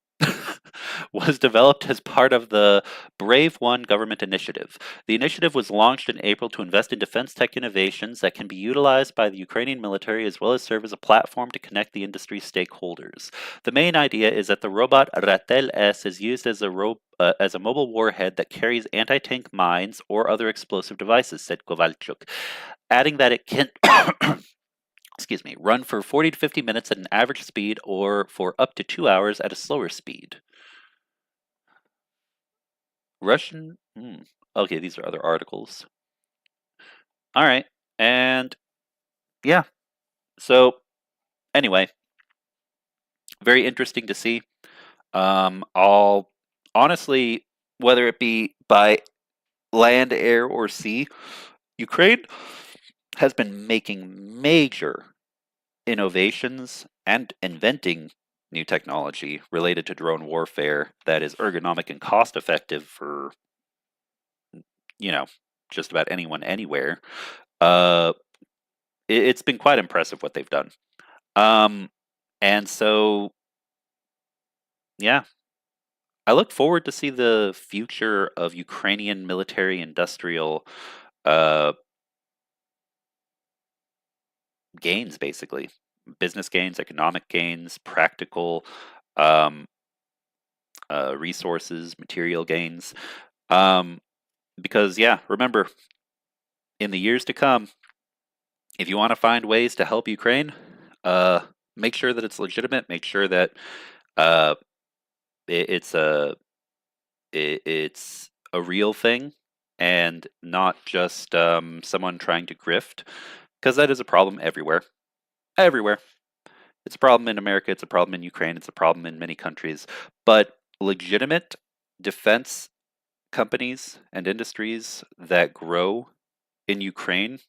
was developed as part of the Brave One government initiative. The initiative was launched in April to invest in defense tech innovations that can be utilized by the Ukrainian military as well as serve as a platform to connect the industry stakeholders. The main idea is that the robot Ratel S is used as a mobile warhead that carries anti-tank mines or other explosive devices, said Kovalchuk, adding that it can run for 40 to 50 minutes at an average speed or for up to 2 hours at a slower speed. Russian. Okay, these are other articles. All right, and yeah. So anyway, very interesting to see. I'll honestly, whether it be by land, air, or sea, Ukraine has been making major innovations and inventing new technology related to drone warfare that is ergonomic and cost effective for, just about anyone anywhere. It's been quite impressive what they've done. And so, yeah, I look forward to see the future of Ukrainian military industrial gains, basically business gains, economic gains, practical resources, material gains. Because, yeah, remember, in the years to come, if you want to find ways to help Ukraine, make sure that it's legitimate. Make sure that it's a real thing and not just someone trying to grift, because that is a problem everywhere. Everywhere. It's a problem in America. It's a problem in Ukraine. It's a problem in many countries. But legitimate defense companies and industries that grow in Ukraine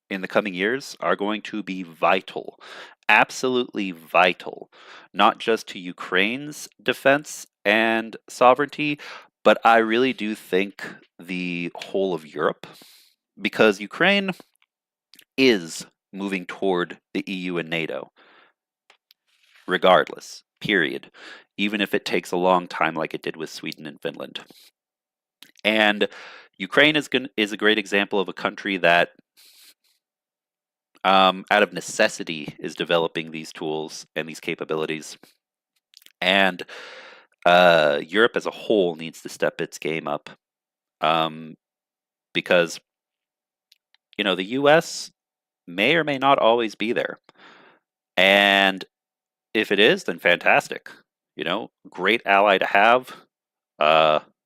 in the coming years are going to be vital, absolutely vital, not just to Ukraine's defense and sovereignty, but I really do think the whole of Europe, because Ukraine is moving toward the EU and NATO, regardless, period, even if it takes a long time like it did with Sweden and Finland. And Ukraine is a great example of a country that out of necessity is developing these tools and these capabilities. And Europe as a whole needs to step its game up, because, the US may or may not always be there. And if it is, then fantastic. Great ally to have.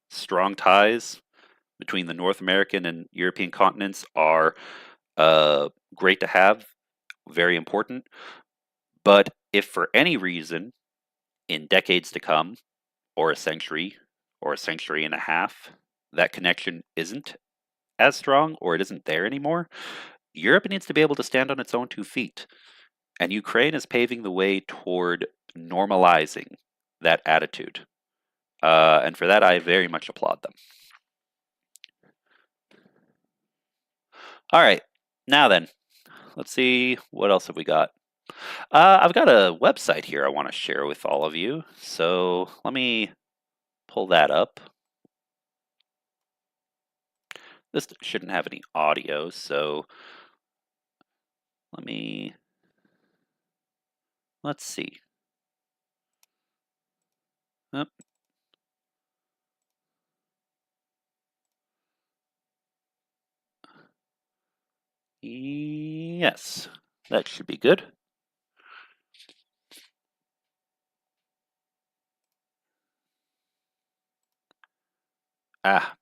Strong ties between the North American and European continents are great to have, very important. But if for any reason, in decades to come, or a century and a half, that connection isn't as strong or it isn't there anymore, Europe needs to be able to stand on its own 2 feet. And Ukraine is paving the way toward normalizing that attitude. And for that, I very much applaud them. All right, now then, let's see, what else have we got? I've got a website here I want to share with all of you. So let me pull that up. This shouldn't have any audio, so let's see. Oh. Yes, that should be good.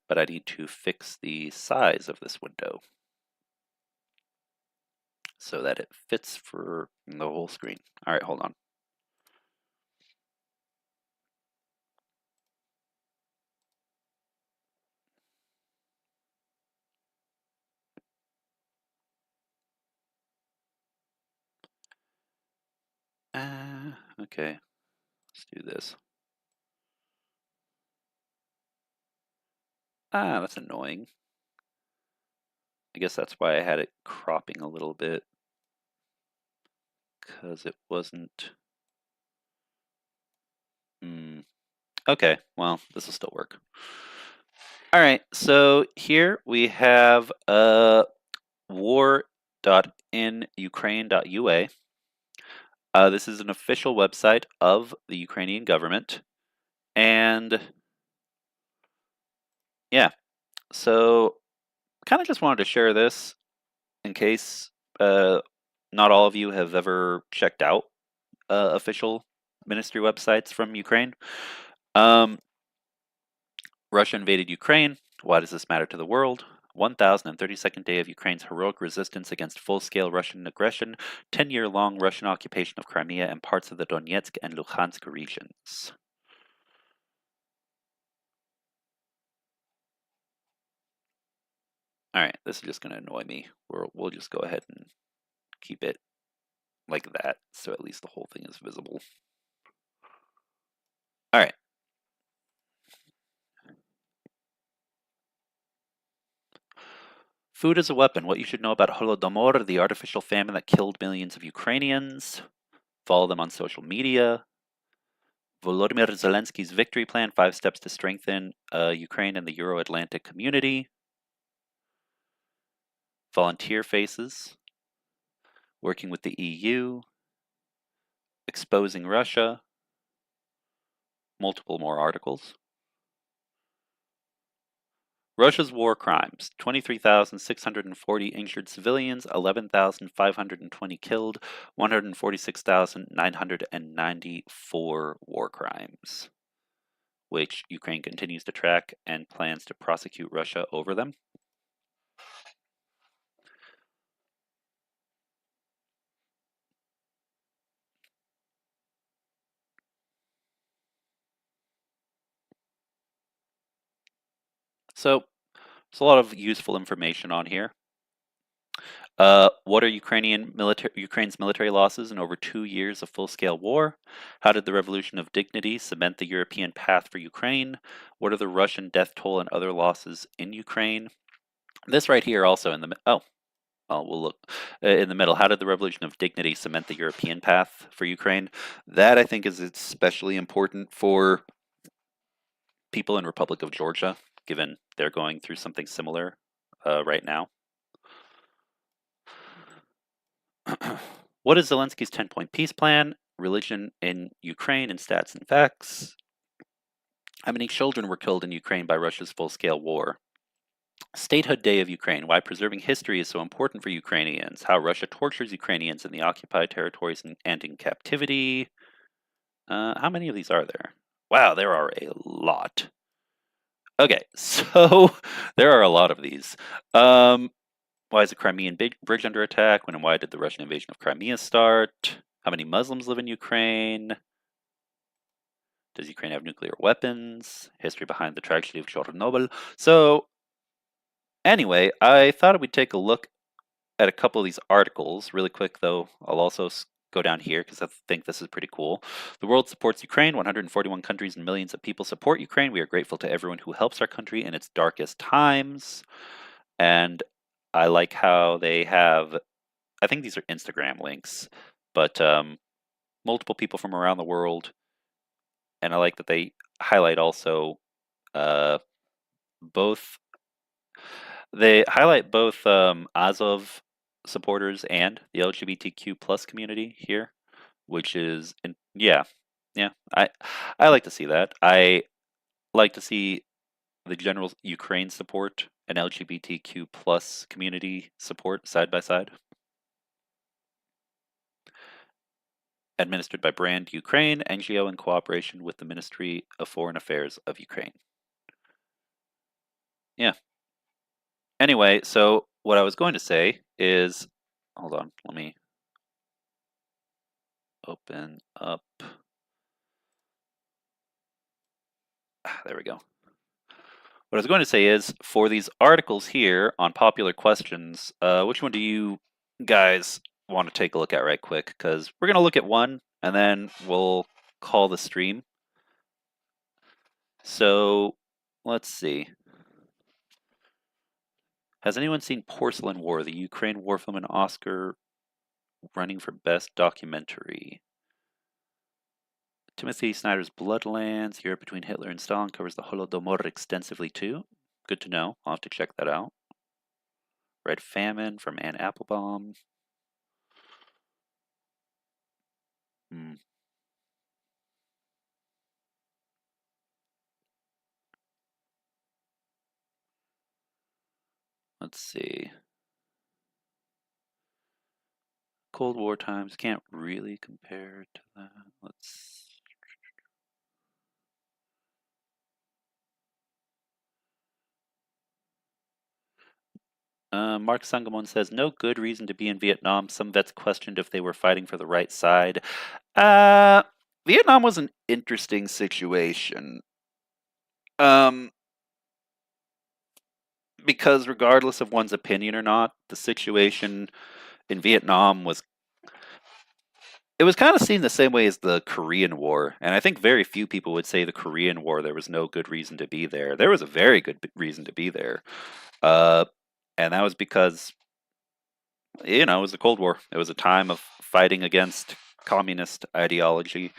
But I need to fix the size of this window so that it fits for the whole screen. All right, hold on. Okay, let's do this. That's annoying. I guess that's why I had it cropping a little bit, because it wasn't. Okay, well, this will still work. All right, so here we have war.inukraine.ua. This is an official website of the Ukrainian government. And yeah, so kind of just wanted to share this in case not all of you have ever checked out official ministry websites from Ukraine. Russia invaded Ukraine. Why does this matter to the world? 1032nd day of Ukraine's heroic resistance against full-scale Russian aggression, 10-year-long Russian occupation of Crimea and parts of the Donetsk and Luhansk regions. All right, this is just going to annoy me. We'll just go ahead and keep it like that, so at least the whole thing is visible. All right. Food as a weapon. What you should know about Holodomor, the artificial famine that killed millions of Ukrainians. Follow them on social media. Volodymyr Zelensky's victory plan, 5 steps to strengthen Ukraine and the Euro-Atlantic community. Volunteer faces. Working with the EU. Exposing Russia. Multiple more articles. Russia's war crimes, 23,640 injured civilians, 11,520 killed, 146,994 war crimes, which Ukraine continues to track and plans to prosecute Russia over them. So, there's a lot of useful information on here. What are Ukraine's military losses in over 2 years of full-scale war? How did the Revolution of Dignity cement the European path for Ukraine? What are the Russian death toll and other losses in Ukraine? This right here also in the we'll look in the middle. How did the Revolution of Dignity cement the European path for Ukraine? That I think is especially important for people in Republic of Georgia, given they're going through something similar right now. What is Zelensky's 10-point peace plan? Religion in Ukraine and stats and facts. How many children were killed in Ukraine by Russia's full-scale war? Statehood Day of Ukraine. Why preserving history is so important for Ukrainians. How Russia tortures Ukrainians in the occupied territories and in captivity. How many of these are there? Wow, there are a lot. Okay, so there are a lot of these. Why is the Crimean bridge under attack? When and why did the Russian invasion of Crimea start? How many Muslims live in Ukraine? Does Ukraine have nuclear weapons? History behind the tragedy of Chernobyl. So, anyway, I thought we'd take a look at a couple of these articles. Really quick, though, I'll also go down here because I think this is pretty cool. The world supports Ukraine. 141 countries and millions of people support Ukraine. We are grateful to everyone who helps our country in its darkest times. And I like how they have, I think these are Instagram links, but multiple people from around the world. And I like that they highlight also both Azov supporters and the LGBTQ plus community here, which is, I like to see that. I like to see the general Ukraine support and LGBTQ plus community support side by side. Administered by Brand Ukraine, NGO in cooperation with the Ministry of Foreign Affairs of Ukraine. Yeah. Anyway, so what I was going to say is, hold on, let me open up. There we go. What I was going to say is, for these articles here on popular questions, which one do you guys want to take a look at right quick? Because we're going to look at one, and then we'll call the stream. So, let's see. Has anyone seen Porcelain War, the Ukraine war film and Oscar running for Best Documentary? Timothy Snyder's Bloodlands, Europe between Hitler and Stalin, covers the Holodomor extensively too. Good to know. I'll have to check that out. Red Famine from Anne Applebaum. Let's see. Cold War times can't really compare to that. Let's. Mark Sangamon says, no good reason to be in Vietnam. Some vets questioned if they were fighting for the right side. Vietnam was an interesting situation. Because regardless of one's opinion or not, the situation in Vietnam was kind of seen the same way as the Korean War. And I think very few people would say the Korean War, there was no good reason to be there. There was a very good reason to be there. And that was because, it was the Cold War. It was a time of fighting against communist ideology.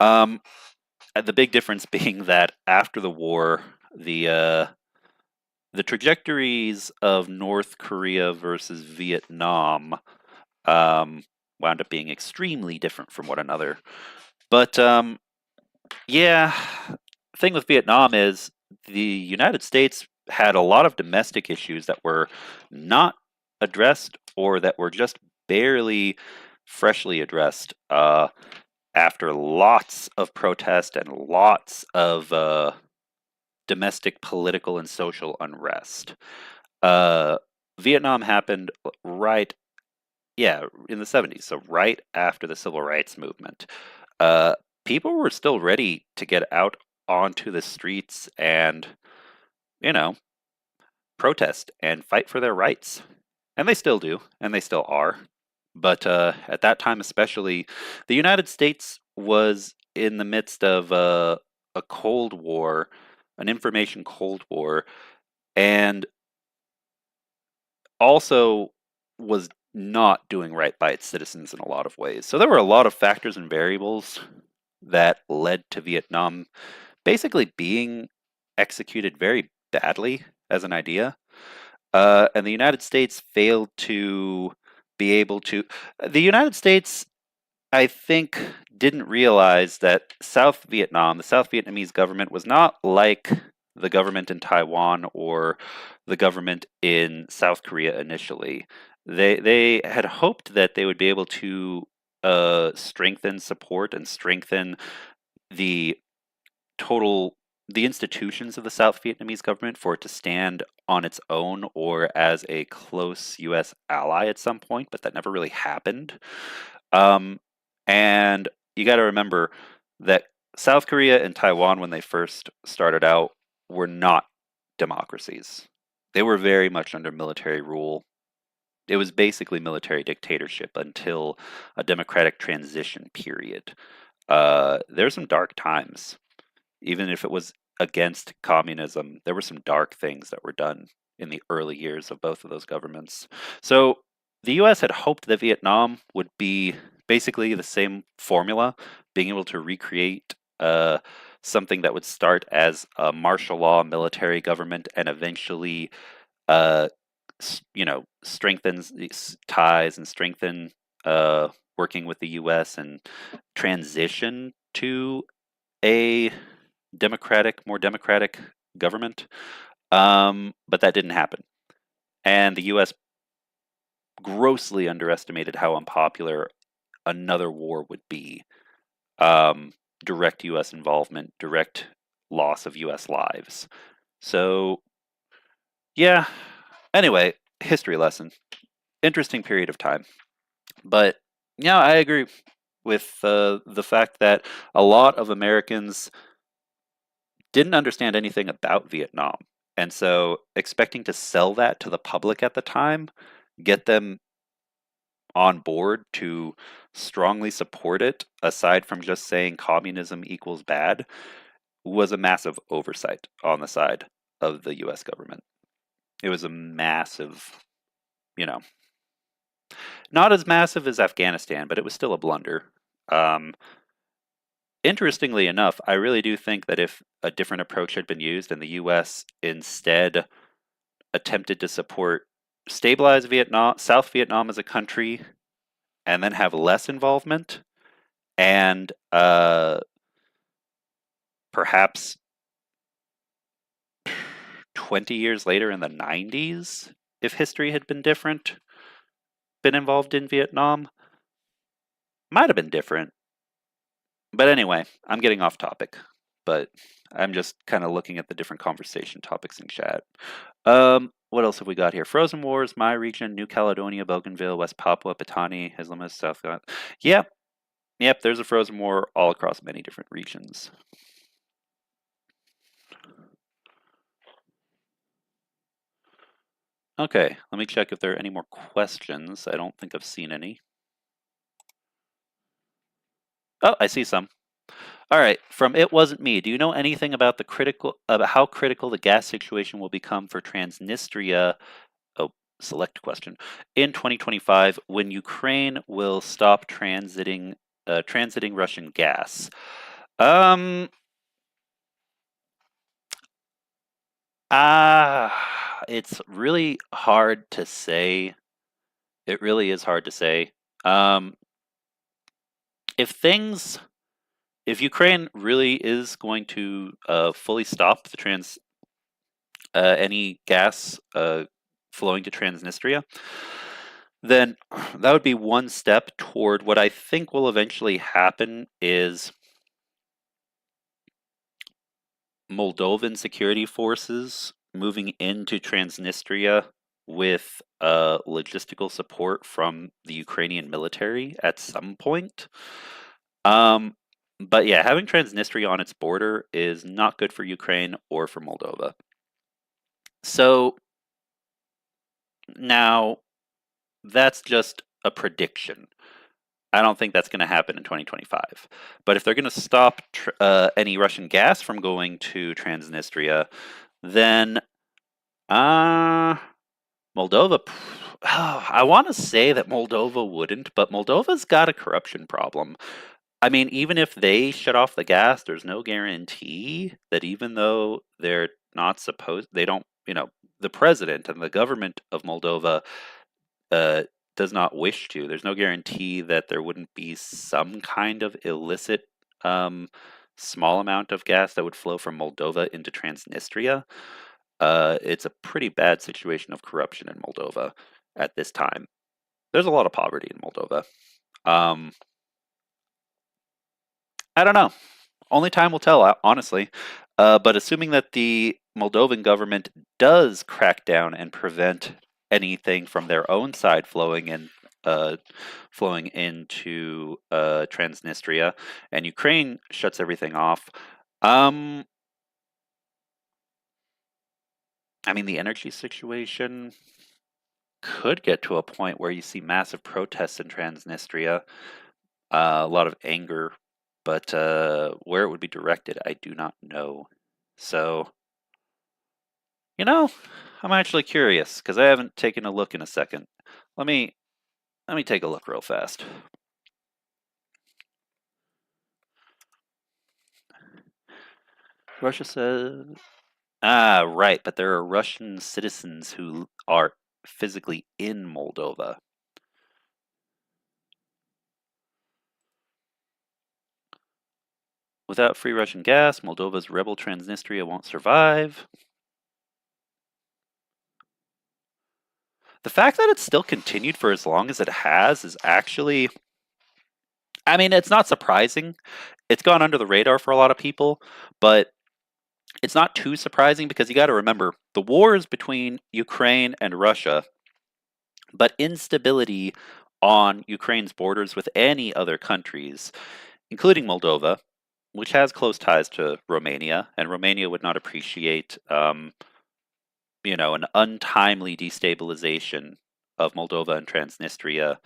The big difference being that after the war, the trajectories of North Korea versus Vietnam wound up being extremely different from one another. But yeah, the thing with Vietnam is the United States had a lot of domestic issues that were not addressed or that were just barely freshly addressed after lots of protest and lots of domestic political and social unrest. Vietnam happened in the 70s, so right after the Civil Rights Movement. People were still ready to get out onto the streets and, protest and fight for their rights. And they still do, and they still are. But at that time especially, the United States was in the midst of a Cold War, an information Cold War, and also was not doing right by its citizens in a lot of ways. So there were a lot of factors and variables that led to Vietnam basically being executed very badly as an idea. And the United States failed to be able to. The United States, I think, didn't realize that South Vietnam, the South Vietnamese government, was not like the government in Taiwan or the government in South Korea initially. They had hoped that they would be able to strengthen support and strengthen the institutions of the South Vietnamese government for it to stand on its own or as a close U.S. ally at some point, but that never really happened. And you got to remember that South Korea and Taiwan, when they first started out, were not democracies. They were very much under military rule. It was basically military dictatorship until a democratic transition period. There's some dark times. Even if it was against communism, there were some dark things that were done in the early years of both of those governments. So the U.S. had hoped that Vietnam would be basically the same formula, being able to recreate something that would start as a martial law military government and eventually, strengthens these ties and strengthen working with the U.S. and transition to a more democratic government. But that didn't happen. And the U.S. grossly underestimated how unpopular another war would be. Direct U.S. involvement, direct loss of U.S. lives. So, yeah. Anyway, history lesson. Interesting period of time. But, yeah, I agree with the fact that a lot of Americans didn't understand anything about Vietnam. And so expecting to sell that to the public at the time, get them on board to strongly support it, aside from just saying communism equals bad, was a massive oversight on the side of the US government. It was a massive, you know, not as massive as Afghanistan, but it was still a blunder. Interestingly enough, I really do think that if a different approach had been used and the US instead attempted to stabilize Vietnam, South Vietnam as a country, and then have less involvement, and perhaps 20 years later in the 90s, if history had been different, been involved in Vietnam, might have been different. But anyway, I'm getting off topic, but I'm just kind of looking at the different conversation topics in chat. What else have we got here? Frozen Wars, my region, New Caledonia, Bougainville, West Papua, Patani, Islamis, South. Yep, there's a Frozen War all across many different regions. Okay, let me check if there are any more questions. I don't think I've seen any. Oh, I see some. All right, from It Wasn't Me, do you know anything about how critical the gas situation will become for Transnistria? Oh, select question. In 2025, when Ukraine will stop transiting Russian gas. It's really hard to say. It really is hard to say. If Ukraine really is going to fully stop the any gas flowing to Transnistria, then that would be one step toward what I think will eventually happen is Moldovan security forces moving into Transnistria with logistical support from the Ukrainian military at some point. But yeah, having Transnistria on its border is not good for Ukraine or for Moldova. So now that's just a prediction. I don't think that's going to happen in 2025. But if they're going to stop any Russian gas from going to Transnistria, then Moldova. I want to say that Moldova wouldn't, but Moldova's got a corruption problem. I mean, even if they shut off the gas, there's no guarantee that even though they're not supposed, they don't, the president and the government of Moldova does not wish to. There's no guarantee that there wouldn't be some kind of illicit small amount of gas that would flow from Moldova into Transnistria. It's a pretty bad situation of corruption in Moldova at this time. There's a lot of poverty in Moldova. I don't know. Only time will tell, honestly. But assuming that the Moldovan government does crack down and prevent anything from their own side flowing into Transnistria, and Ukraine shuts everything off, I mean, the energy situation could get to a point where you see massive protests in Transnistria, a lot of anger. But where it would be directed, I do not know. So, I'm actually curious because I haven't taken a look in a second. Let me take a look real fast. Russia says, right, but there are Russian citizens who are physically in Moldova. Without free Russian gas, Moldova's rebel Transnistria won't survive. The fact that it's still continued for as long as it has is actually, I mean, it's not surprising. It's gone under the radar for a lot of people, but it's not too surprising because you got to remember the war is between Ukraine and Russia, but instability on Ukraine's borders with any other countries, including Moldova, which has close ties to Romania, and Romania would not appreciate, an untimely destabilization of Moldova and Transnistria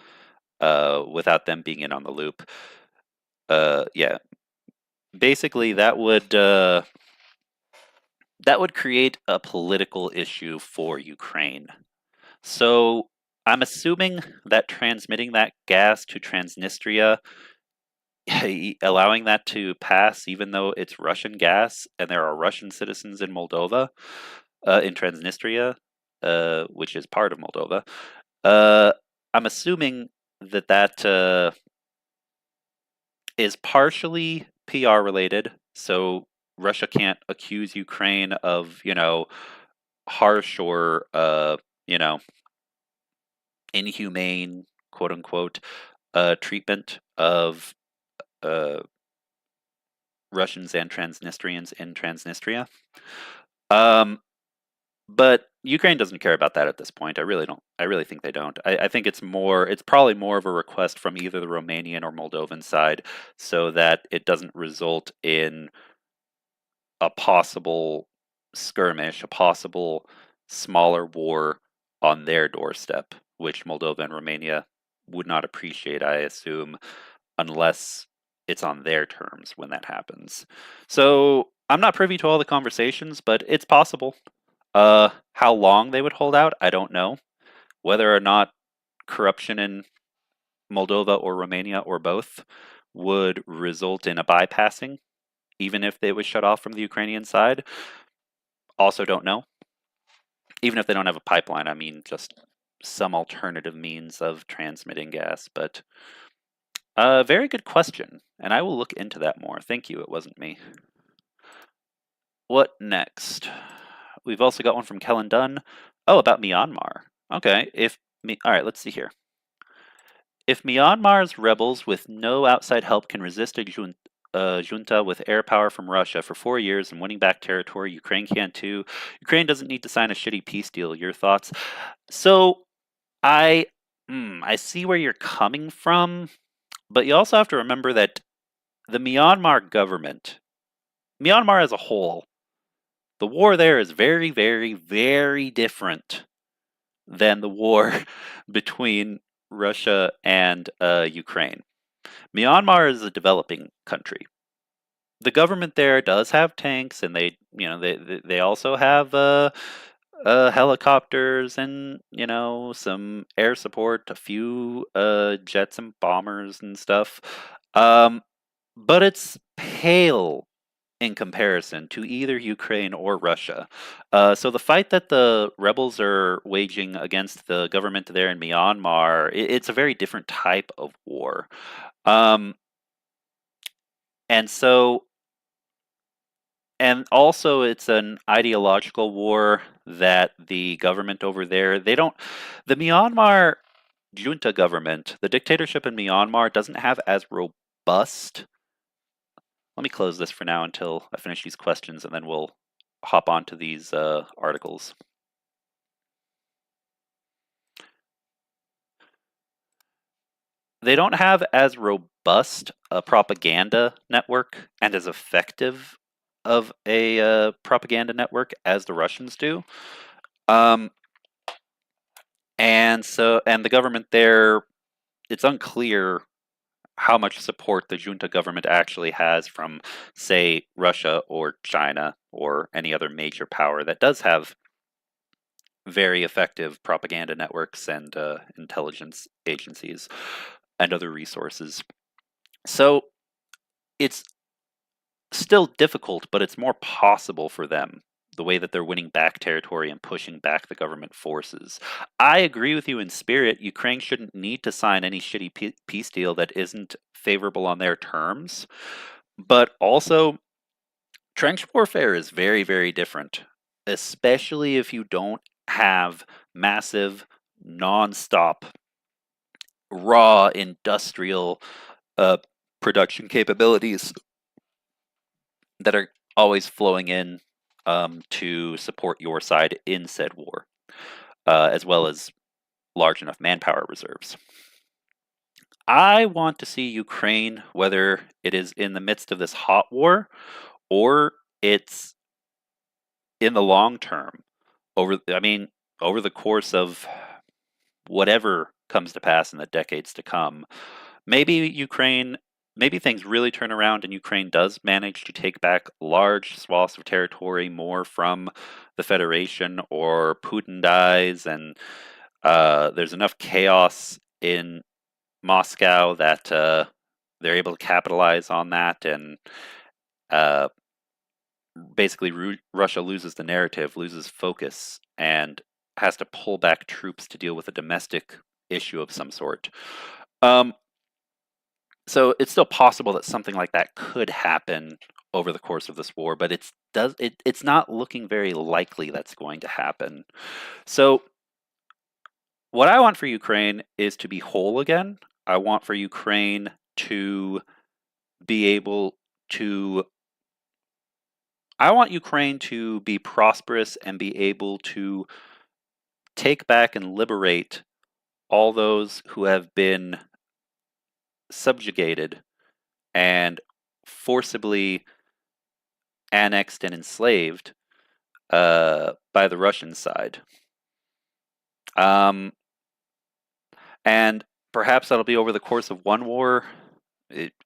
without them being in on the loop. Yeah, basically that would create a political issue for Ukraine. So I'm assuming that transmitting that gas to Transnistria, allowing that to pass, even though it's Russian gas and there are Russian citizens in Moldova, in Transnistria, which is part of Moldova. I'm assuming that is partially PR related, so Russia can't accuse Ukraine of, harsh or, inhumane, quote unquote, treatment of uh, Russians and Transnistrians in Transnistria. But Ukraine doesn't care about that at this point. I really don't. I really think they don't. I think it's probably more of a request from either the Romanian or Moldovan side so that it doesn't result in a possible skirmish, a possible smaller war on their doorstep, which Moldova and Romania would not appreciate, I assume, unless it's on their terms when that happens. So I'm not privy to all the conversations, but it's possible. How long they would hold out, I don't know. Whether or not corruption in Moldova or Romania or both would result in a bypassing, even if they was shut off from the Ukrainian side, also don't know. Even if they don't have a pipeline, I mean, just some alternative means of transmitting gas. But very good question, and I will look into that more. Thank you, it wasn't me. What next? We've also got one from Kellen Dunn. Oh, about Myanmar. Okay, all right, let's see here. If Myanmar's rebels with no outside help can resist a junta with air power from Russia for 4 years and winning back territory, Ukraine can too. Ukraine doesn't need to sign a shitty peace deal. Your thoughts? So, I see where you're coming from, but you also have to remember that the Myanmar government, Myanmar as a whole, the war there is very, very, very different than the war between Russia and Ukraine. Myanmar is a developing country. The government there does have tanks, and they also have helicopters and some air support, a few jets and bombers and stuff. But it's pale in comparison to either Ukraine or Russia. So the fight that the rebels are waging against the government there in Myanmar, it's a very different type of war. And also it's an ideological war that the government over there, the Myanmar junta government, the dictatorship in Myanmar doesn't have as robust. Let me close this for now until I finish these questions, and then we'll hop onto these articles. They don't have as robust a propaganda network and as effective of a propaganda network as the Russians do. And the government there, it's unclear how much support the junta government actually has from, say, Russia or China or any other major power that does have very effective propaganda networks and intelligence agencies and other resources. So it's still difficult, but it's more possible for them, the way that they're winning back territory and pushing back the government forces. I agree with you in spirit. Ukraine shouldn't need to sign any shitty peace deal that isn't favorable on their terms. But also, trench warfare is very, very different, especially if you don't have massive, non-stop, raw industrial production capabilities that are always flowing in to support your side in said war, as well as large enough manpower reserves. I want to see Ukraine, whether it is in the midst of this hot war or it's in the long term, over the course of whatever comes to pass in the decades to come. Maybe things really turn around and Ukraine does manage to take back large swaths of territory more from the Federation, or Putin dies and there's enough chaos in Moscow that they're able to capitalize on that, and uh, basically Russia loses the narrative, loses focus, and has to pull back troops to deal with a domestic issue of some sort. So it's still possible that something like that could happen over the course of this war, but it's not looking very likely that's going to happen. So what I want for Ukraine is to be whole again. I want for Ukraine to be able to I want Ukraine to be prosperous and be able to take back and liberate all those who have been subjugated and forcibly annexed and enslaved by the Russian side. And perhaps that'll be over the course of one war,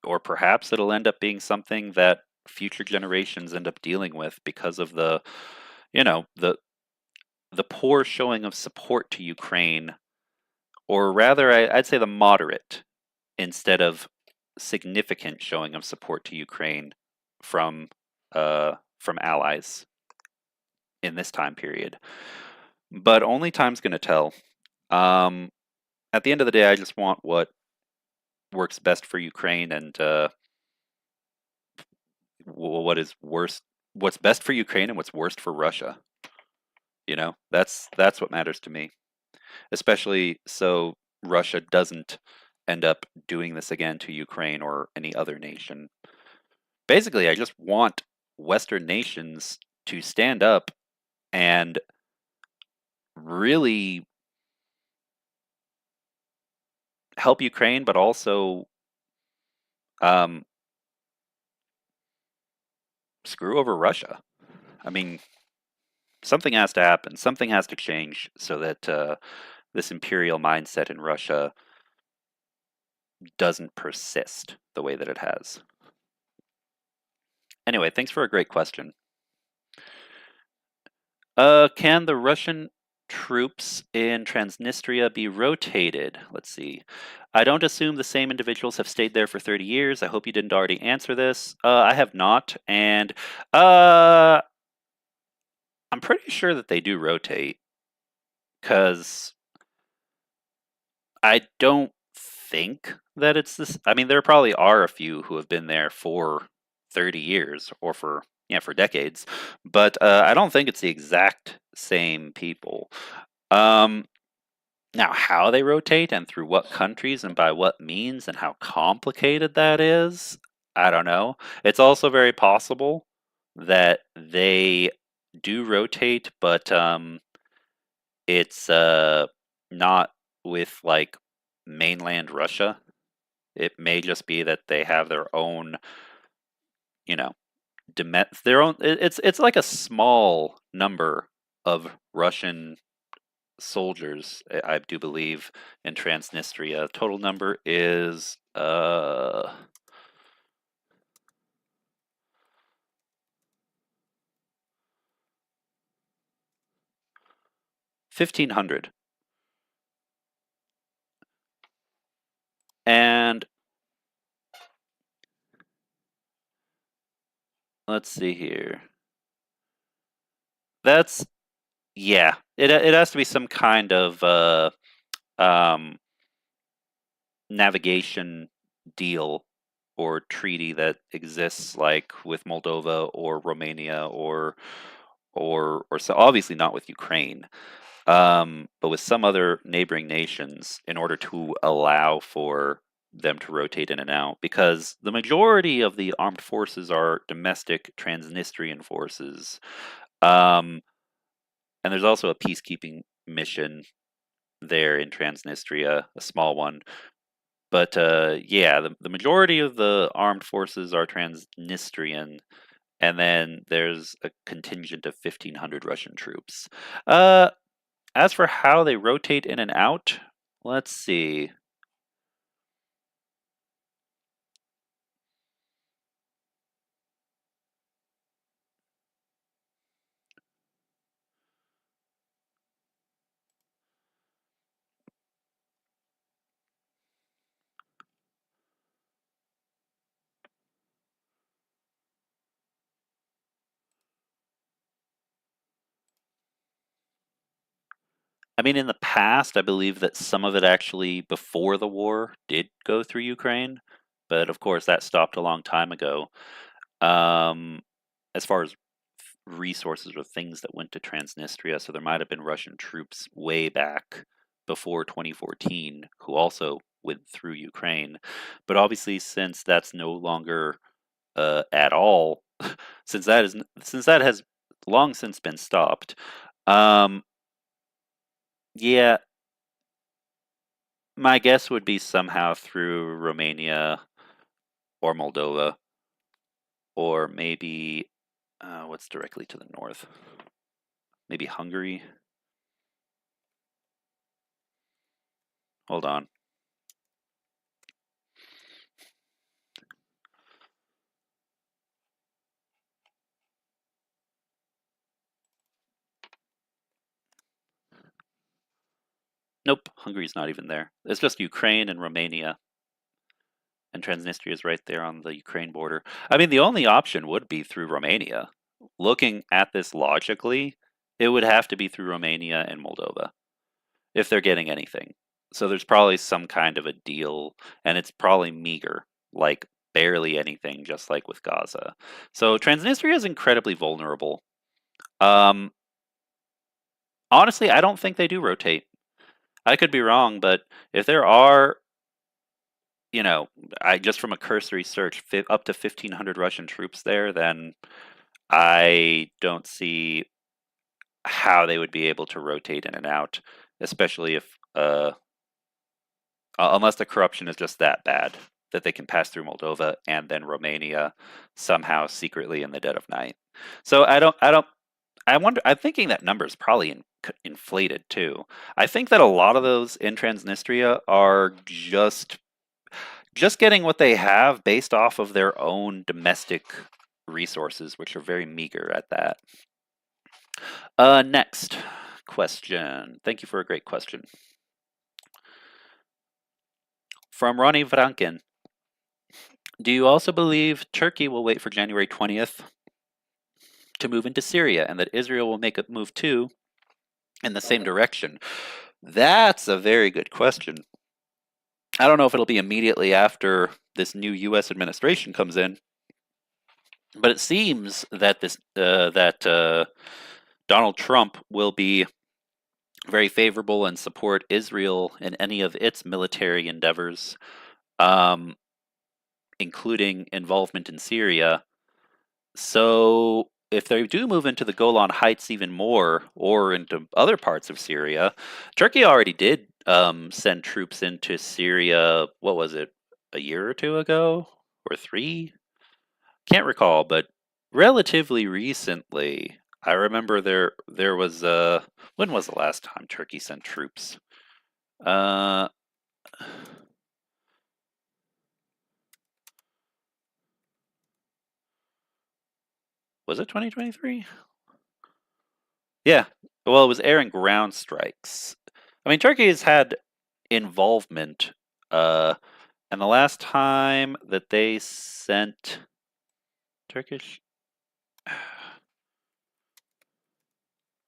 or perhaps it'll end up being something that future generations end up dealing with because of the poor showing of support to Ukraine, or rather, I'd say the moderate instead of significant showing of support to Ukraine from allies in this time period. But only time's going to tell. At the end of the day, I just want what works best for Ukraine, and what's best for Ukraine and what's worst for Russia. That's what matters to me, especially so Russia doesn't end up doing this again to Ukraine or any other nation. Basically, I just want Western nations to stand up and really help Ukraine, but also screw over Russia. I mean, something has to happen. Something has to change so that this imperial mindset in Russia doesn't persist the way that it has. Anyway, thanks for a great question. Can the Russian troops in Transnistria be rotated? Let's see. I don't assume the same individuals have stayed there for 30 years. I hope you didn't already answer this. I have not, and I'm pretty sure that they do rotate, because I don't think that it's this. I mean, there probably are a few who have been there for 30 years or for decades, but I don't think it's the exact same people. Now, how they rotate and through what countries and by what means and how complicated that is, I don't know. It's also very possible that they do rotate, but it's not with like mainland Russia. It may just be that they have their own, their own. It's like a small number of Russian soldiers, I do believe, in Transnistria. Total number is 1,500. And let's see here. That's, yeah, it has to be some kind of navigation deal or treaty that exists, like with Moldova or Romania or so, obviously not with Ukraine, but with some other neighboring nations, in order to allow for them to rotate in and out, because the majority of the armed forces are domestic Transnistrian forces. And there's also a peacekeeping mission there in Transnistria, a small one. But yeah, the majority of the armed forces are Transnistrian, and then there's a contingent of 1,500 Russian troops. As for how they rotate in and out, let's see. I mean, in the past, I believe that some of it actually, before the war, did go through Ukraine, but of course that stopped a long time ago. Um, as far as resources or things that went to Transnistria, so there might have been Russian troops way back before 2014 who also went through Ukraine. But obviously, since that's no longer at all, since that has long since been stopped, um, yeah, my guess would be somehow through Romania or Moldova, or maybe what's directly to the north? Maybe Hungary. Hold on. Nope, Hungary's not even there. It's just Ukraine and Romania, and Transnistria is right there on the Ukraine border. I mean, the only option would be through Romania. Looking at this logically, it would have to be through Romania and Moldova if they're getting anything. So there's probably some kind of a deal, and it's probably meager, like barely anything, just like with Gaza. So Transnistria is incredibly vulnerable. Um, honestly, I don't think they do rotate. I could be wrong, but if there are, I just from a cursory search, up to 1,500 Russian troops there, then I don't see how they would be able to rotate in and out, especially if, unless the corruption is just that bad that they can pass through Moldova and then Romania somehow secretly in the dead of night. So I wonder. I'm thinking that number is probably inflated too. I think that a lot of those in Transnistria are just getting what they have based off of their own domestic resources, which are very meager at that. Next question. Thank you for a great question. From Ronnie Vranken. Do you also believe Turkey will wait for January 20th to move into Syria and that Israel will make a move too in the same direction? That's a very good question. I don't know if it'll be immediately after this new U.S. administration comes in, but it seems that Donald Trump will be very favorable and support Israel in any of its military endeavors, including involvement in Syria. So if they do move into the Golan Heights even more, or into other parts of Syria, Turkey already did send troops into Syria. What was it, a year or two ago, or three? Can't recall, but relatively recently. I remember there was when was the last time Turkey sent troops? Uh, was it 2023? Yeah. Well, it was air and ground strikes. I mean, Turkey has had involvement, and the last time that they sent Turkish.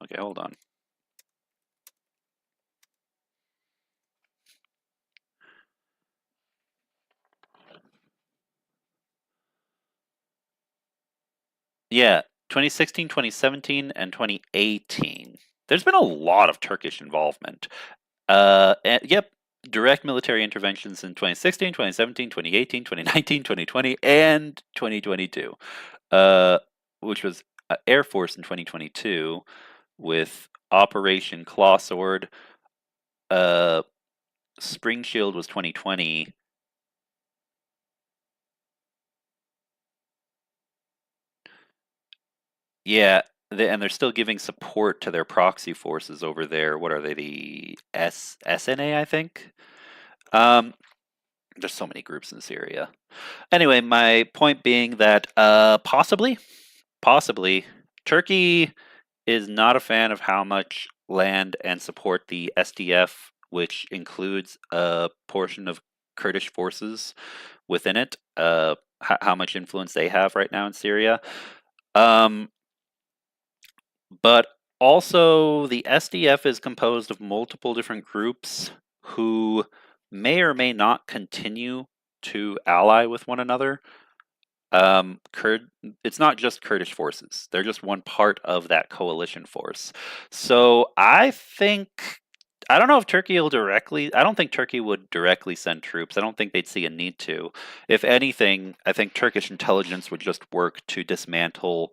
Okay, hold on. Yeah, 2016, 2017, and 2018. There's been a lot of Turkish involvement. Yep, direct military interventions in 2016, 2017, 2018, 2019, 2020, and 2022, which was Air Force in 2022 with Operation Claw Sword. Spring Shield was 2020. Yeah, and they're still giving support to their proxy forces over there. What are they? The SNA, I think. There's so many groups in Syria. Anyway, my point being that possibly, Turkey is not a fan of how much land and support the SDF, which includes a portion of Kurdish forces within it, how much influence they have right now in Syria. But also, the SDF is composed of multiple different groups who may or may not continue to ally with one another. It's not just Kurdish forces; they're just one part of that coalition force. So I don't know if Turkey will directly. I don't think Turkey would directly send troops. I don't think they'd see a need to. If anything, I think Turkish intelligence would just work to dismantle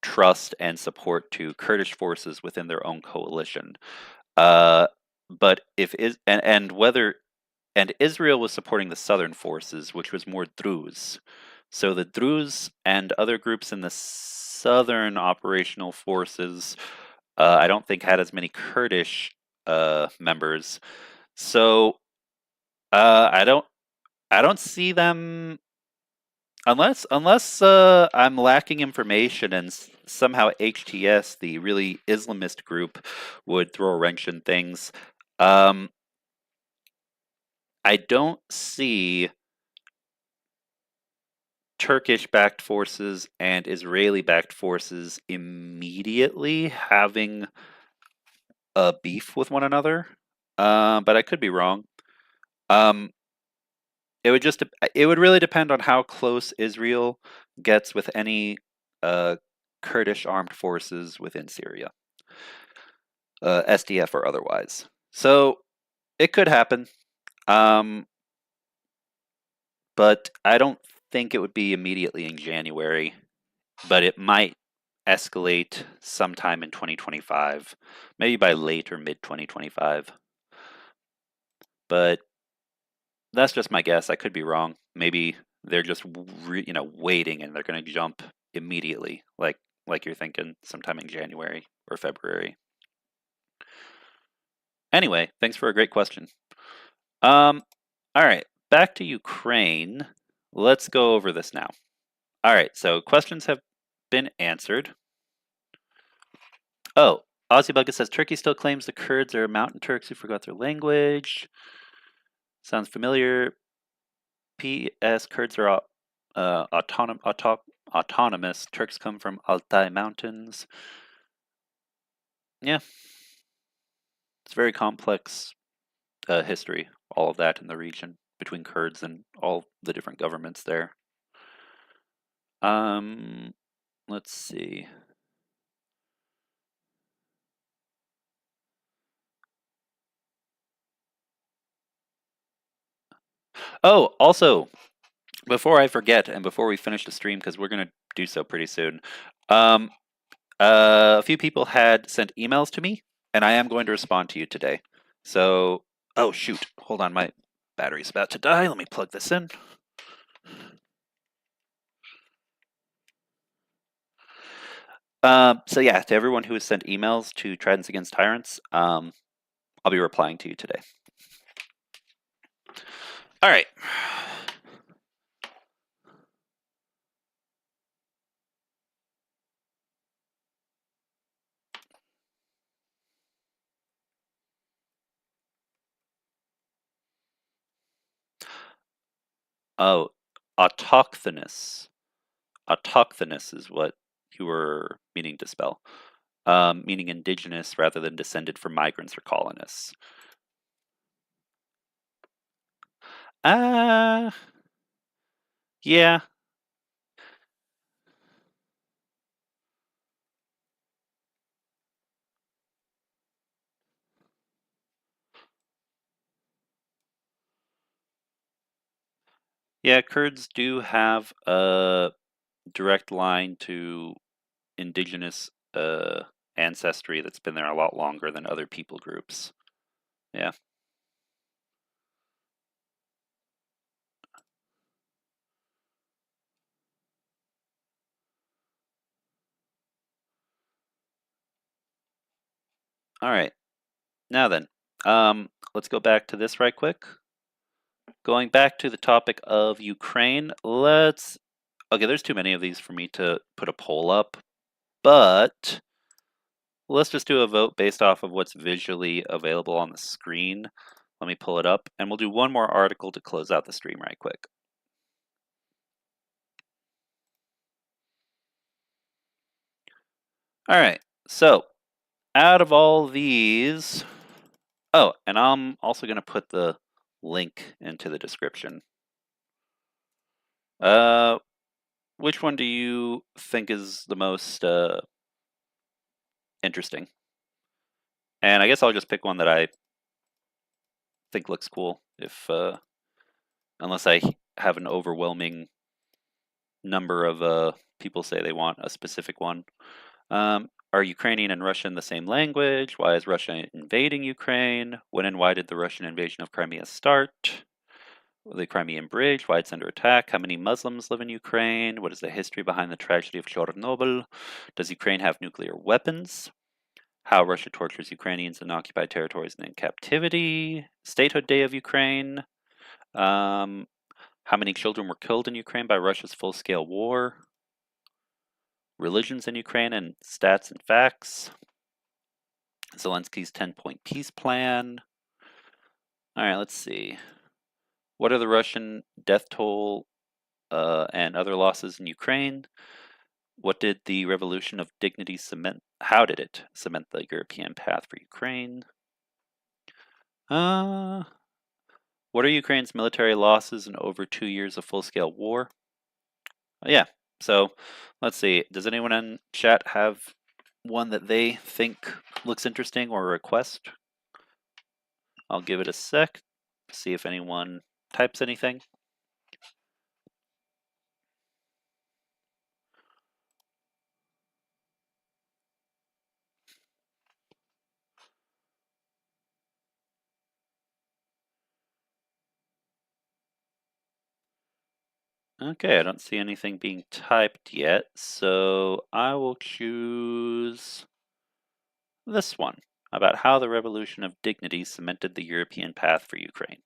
trust and support to Kurdish forces within their own coalition. But if is and whether and Israel was supporting the southern forces, which was more Druze. So the Druze and other groups in the southern operational forces, I don't think had as many Kurdish members. So I don't see them unless I'm lacking information and somehow HTS, the really Islamist group, would throw a wrench in things. I don't see Turkish-backed forces and Israeli-backed forces immediately having a beef with one another, but I could be wrong. It would really depend on how close Israel gets with any Kurdish armed forces within Syria, SDF or otherwise. So it could happen, but I don't think it would be immediately in January. But it might escalate sometime in 2025, maybe by late or mid 2025. But that's just my guess. I could be wrong. Maybe they're just waiting and they're going to jump immediately, like you're thinking, sometime in January or February. Anyway, thanks for a great question. All right, back to Ukraine. Let's go over this now. All right, so questions have been answered. Oh, Ozzy says Turkey still claims the Kurds are mountain Turks who forgot their language. Sounds familiar. P.S. Kurds are autonomous. Turks come from Altai Mountains. Yeah. It's very complex history, all of that in the region between Kurds and all the different governments there. Let's see. Oh, also, before I forget and before we finish the stream, because we're going to do so pretty soon, a few people had sent emails to me, and I am going to respond to you today. So, oh shoot, hold on, my battery's about to die. Let me plug this in. So yeah, to everyone who has sent emails to Tridents Against Tyrants, I'll be replying to you today. All right. Oh, autochthonous. Autochthonous is what you were meaning to spell, meaning indigenous rather than descended from migrants or colonists. Yeah. Yeah, Kurds do have a direct line to indigenous ancestry that's been there a lot longer than other people groups. Yeah. All right. Now then, let's go back to this right quick. Going back to the topic of Ukraine, okay, there's too many of these for me to put a poll up, but let's just do a vote based off of what's visually available on the screen. Let me pull it up, and we'll do one more article to close out the stream right quick. All right, so out of all these, oh, and I'm also going to put the link into the description. Which one do you think is the most interesting? And I guess I'll just pick one that I think looks cool, if unless I have an overwhelming number of people say they want a specific one. Are Ukrainian and Russian the same language? Why is Russia invading Ukraine? When and why did the Russian invasion of Crimea start? The Crimean Bridge, why it's under attack? How many Muslims live in Ukraine? What is the history behind the tragedy of Chernobyl? Does Ukraine have nuclear weapons? How Russia tortures Ukrainians in occupied territories and in captivity? Statehood Day of Ukraine? How many children were killed in Ukraine by Russia's full-scale war? Religions in Ukraine and stats and facts. Zelensky's 10-point peace plan. All right, let's see. What are the Russian death toll and other losses in Ukraine? What did the Revolution of Dignity cement? How did it cement the European path for Ukraine? What are Ukraine's military losses in over 2 years of full-scale war? Yeah, so let's see. Does anyone in chat have one that they think looks interesting or a request? I'll give it a sec to see if anyone types anything. Okay, I don't see anything being typed yet, so I will choose this one about how the Revolution of Dignity cemented the European path for Ukraine.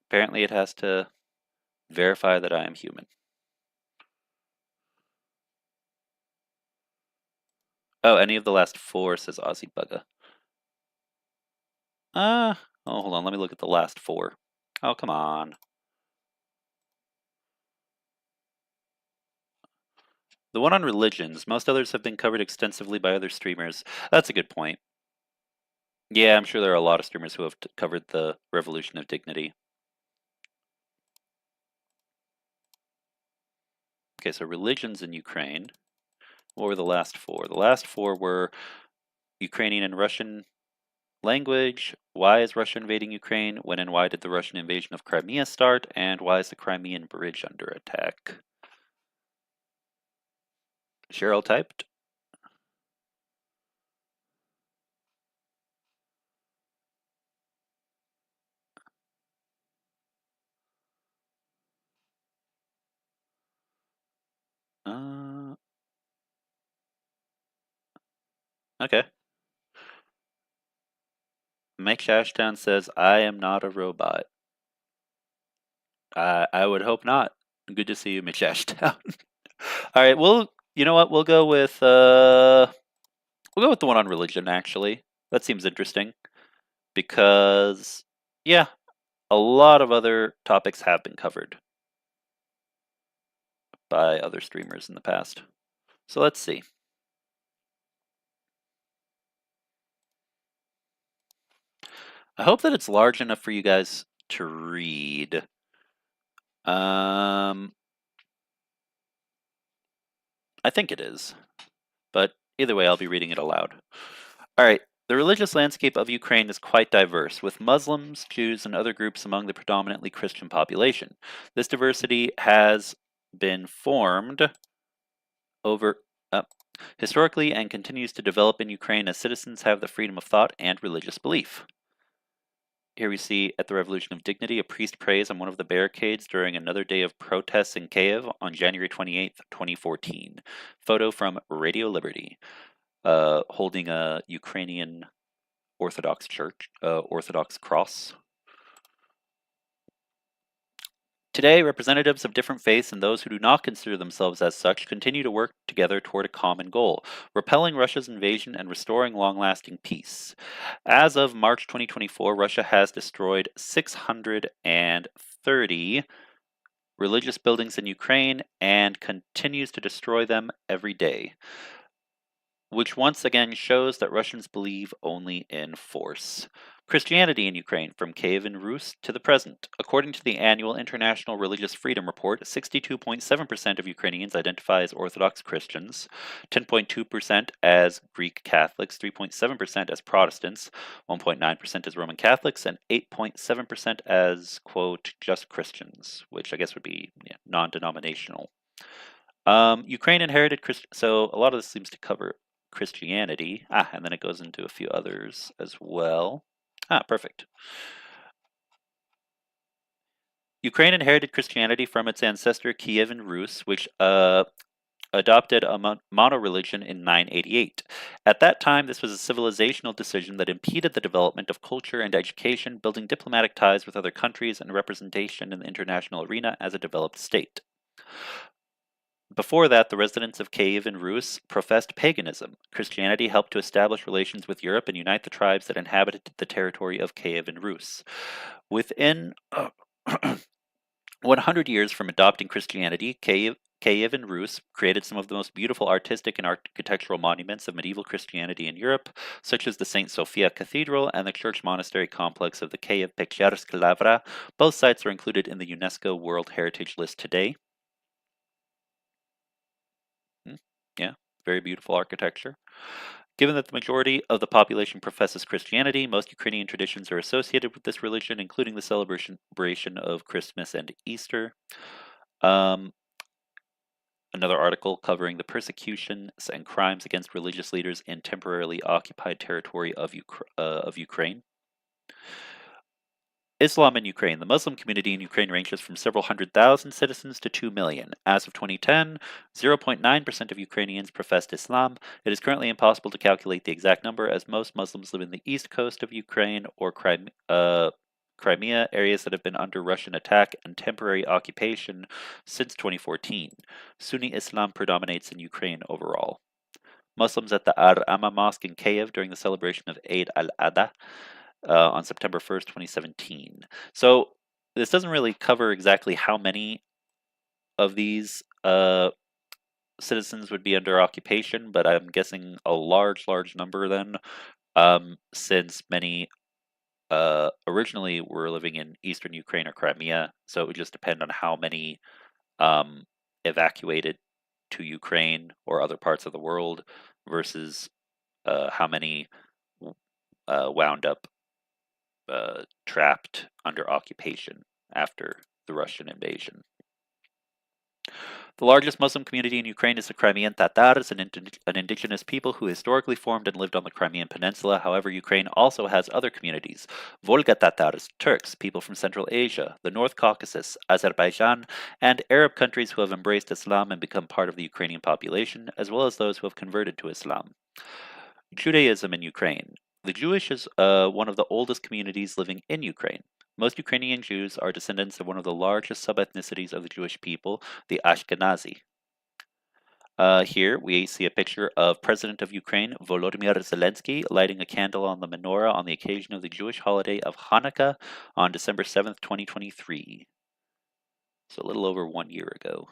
Apparently it has to verify that I am human. Oh, any of the last 4, says Aussie Bugga. Oh, hold on, let me look at the last 4. Oh, come on. The one on religions, most others have been covered extensively by other streamers. That's a good point. Yeah, I'm sure there are a lot of streamers who have covered the Revolution of Dignity. Okay, so religions in Ukraine. What were the last 4? The last 4 were Ukrainian and Russian language. Why is Russia invading Ukraine? When and why did the Russian invasion of Crimea start? And why is the Crimean Bridge under attack? Cheryl typed. Okay. Mike Shashtown says, I am not a robot. I would hope not. Good to see you, Mitch Ashtown. All right, you know what? We'll go with the one on religion. Actually, that seems interesting because, yeah, a lot of other topics have been covered by other streamers in the past. So let's see. I hope that it's large enough for you guys to read. I think it is, but either way, I'll be reading it aloud. All right. The religious landscape of Ukraine is quite diverse, with Muslims, Jews, and other groups among the predominantly Christian population. This diversity has been formed over historically and continues to develop in Ukraine as citizens have the freedom of thought and religious belief. Here we see at the Revolution of Dignity, a priest prays on one of the barricades during another day of protests in Kiev on January 28th, 2014. Photo from Radio Liberty, holding a Ukrainian Orthodox church, Orthodox cross. Today, representatives of different faiths and those who do not consider themselves as such continue to work together toward a common goal, repelling Russia's invasion and restoring long-lasting peace. As of March 2024, Russia has destroyed 630 religious buildings in Ukraine and continues to destroy them every day, which once again shows that Russians believe only in force. Christianity in Ukraine, from Kievan Rus to the present. According to the annual International Religious Freedom Report, 62.7% of Ukrainians identify as Orthodox Christians, 10.2% as Greek Catholics, 3.7% as Protestants, 1.9% as Roman Catholics, and 8.7% as, quote, just Christians, which I guess would be non-denominational. Ukraine inherited so a lot of this seems to cover Christianity. And then it goes into a few others as well. Perfect. Ukraine inherited Christianity from its ancestor Kievan Rus, which adopted a mono-religion in 988. At that time, this was a civilizational decision that impeded the development of culture and education, building diplomatic ties with other countries and representation in the international arena as a developed state. Before that, the residents of Kievan Rus professed paganism. Christianity helped to establish relations with Europe and unite the tribes that inhabited the territory of Kievan Rus. Within 100 years from adopting Christianity, Kievan Rus created some of the most beautiful artistic and architectural monuments of medieval Christianity in Europe, such as the St. Sophia Cathedral and the church monastery complex of the Kiev Pечерська Лавра. Both sites are included in the UNESCO World Heritage List today. Yeah, very beautiful architecture. Given that the majority of the population professes Christianity, most Ukrainian traditions are associated with this religion, including the celebration of Christmas and Easter. Another article covering the persecutions and crimes against religious leaders in temporarily occupied territory of Ukraine. Islam in Ukraine. The Muslim community in Ukraine ranges from several hundred thousand citizens to 2 million. As of 2010, 0.9% of Ukrainians professed Islam. It is currently impossible to calculate the exact number, as most Muslims live in the east coast of Ukraine or Crimea, areas that have been under Russian attack and temporary occupation since 2014. Sunni Islam predominates in Ukraine overall. Muslims at the Ar-Amma Mosque in Kiev during the celebration of Eid al-Adha on September 1st, 2017. So this doesn't really cover exactly how many of these citizens would be under occupation, but I'm guessing a large number then, since many originally were living in eastern Ukraine or Crimea, so it would just depend on how many evacuated to Ukraine or other parts of the world versus how many wound up trapped under occupation after the Russian invasion. The largest Muslim community in Ukraine is the Crimean Tatars, an indigenous people who historically formed and lived on the Crimean Peninsula. However, Ukraine also has other communities: Volga Tatars, Turks, people from Central Asia, the North Caucasus, Azerbaijan, and Arab countries who have embraced Islam and become part of the Ukrainian population, as well as those who have converted to Islam. Judaism in Ukraine. The Jewish is one of the oldest communities living in Ukraine. Most Ukrainian Jews are descendants of one of the largest sub-ethnicities of the Jewish people, the Ashkenazi. Here we see a picture of President of Ukraine, Volodymyr Zelensky, lighting a candle on the menorah on the occasion of the Jewish holiday of Hanukkah on December 7th, 2023. So a little over 1 year ago.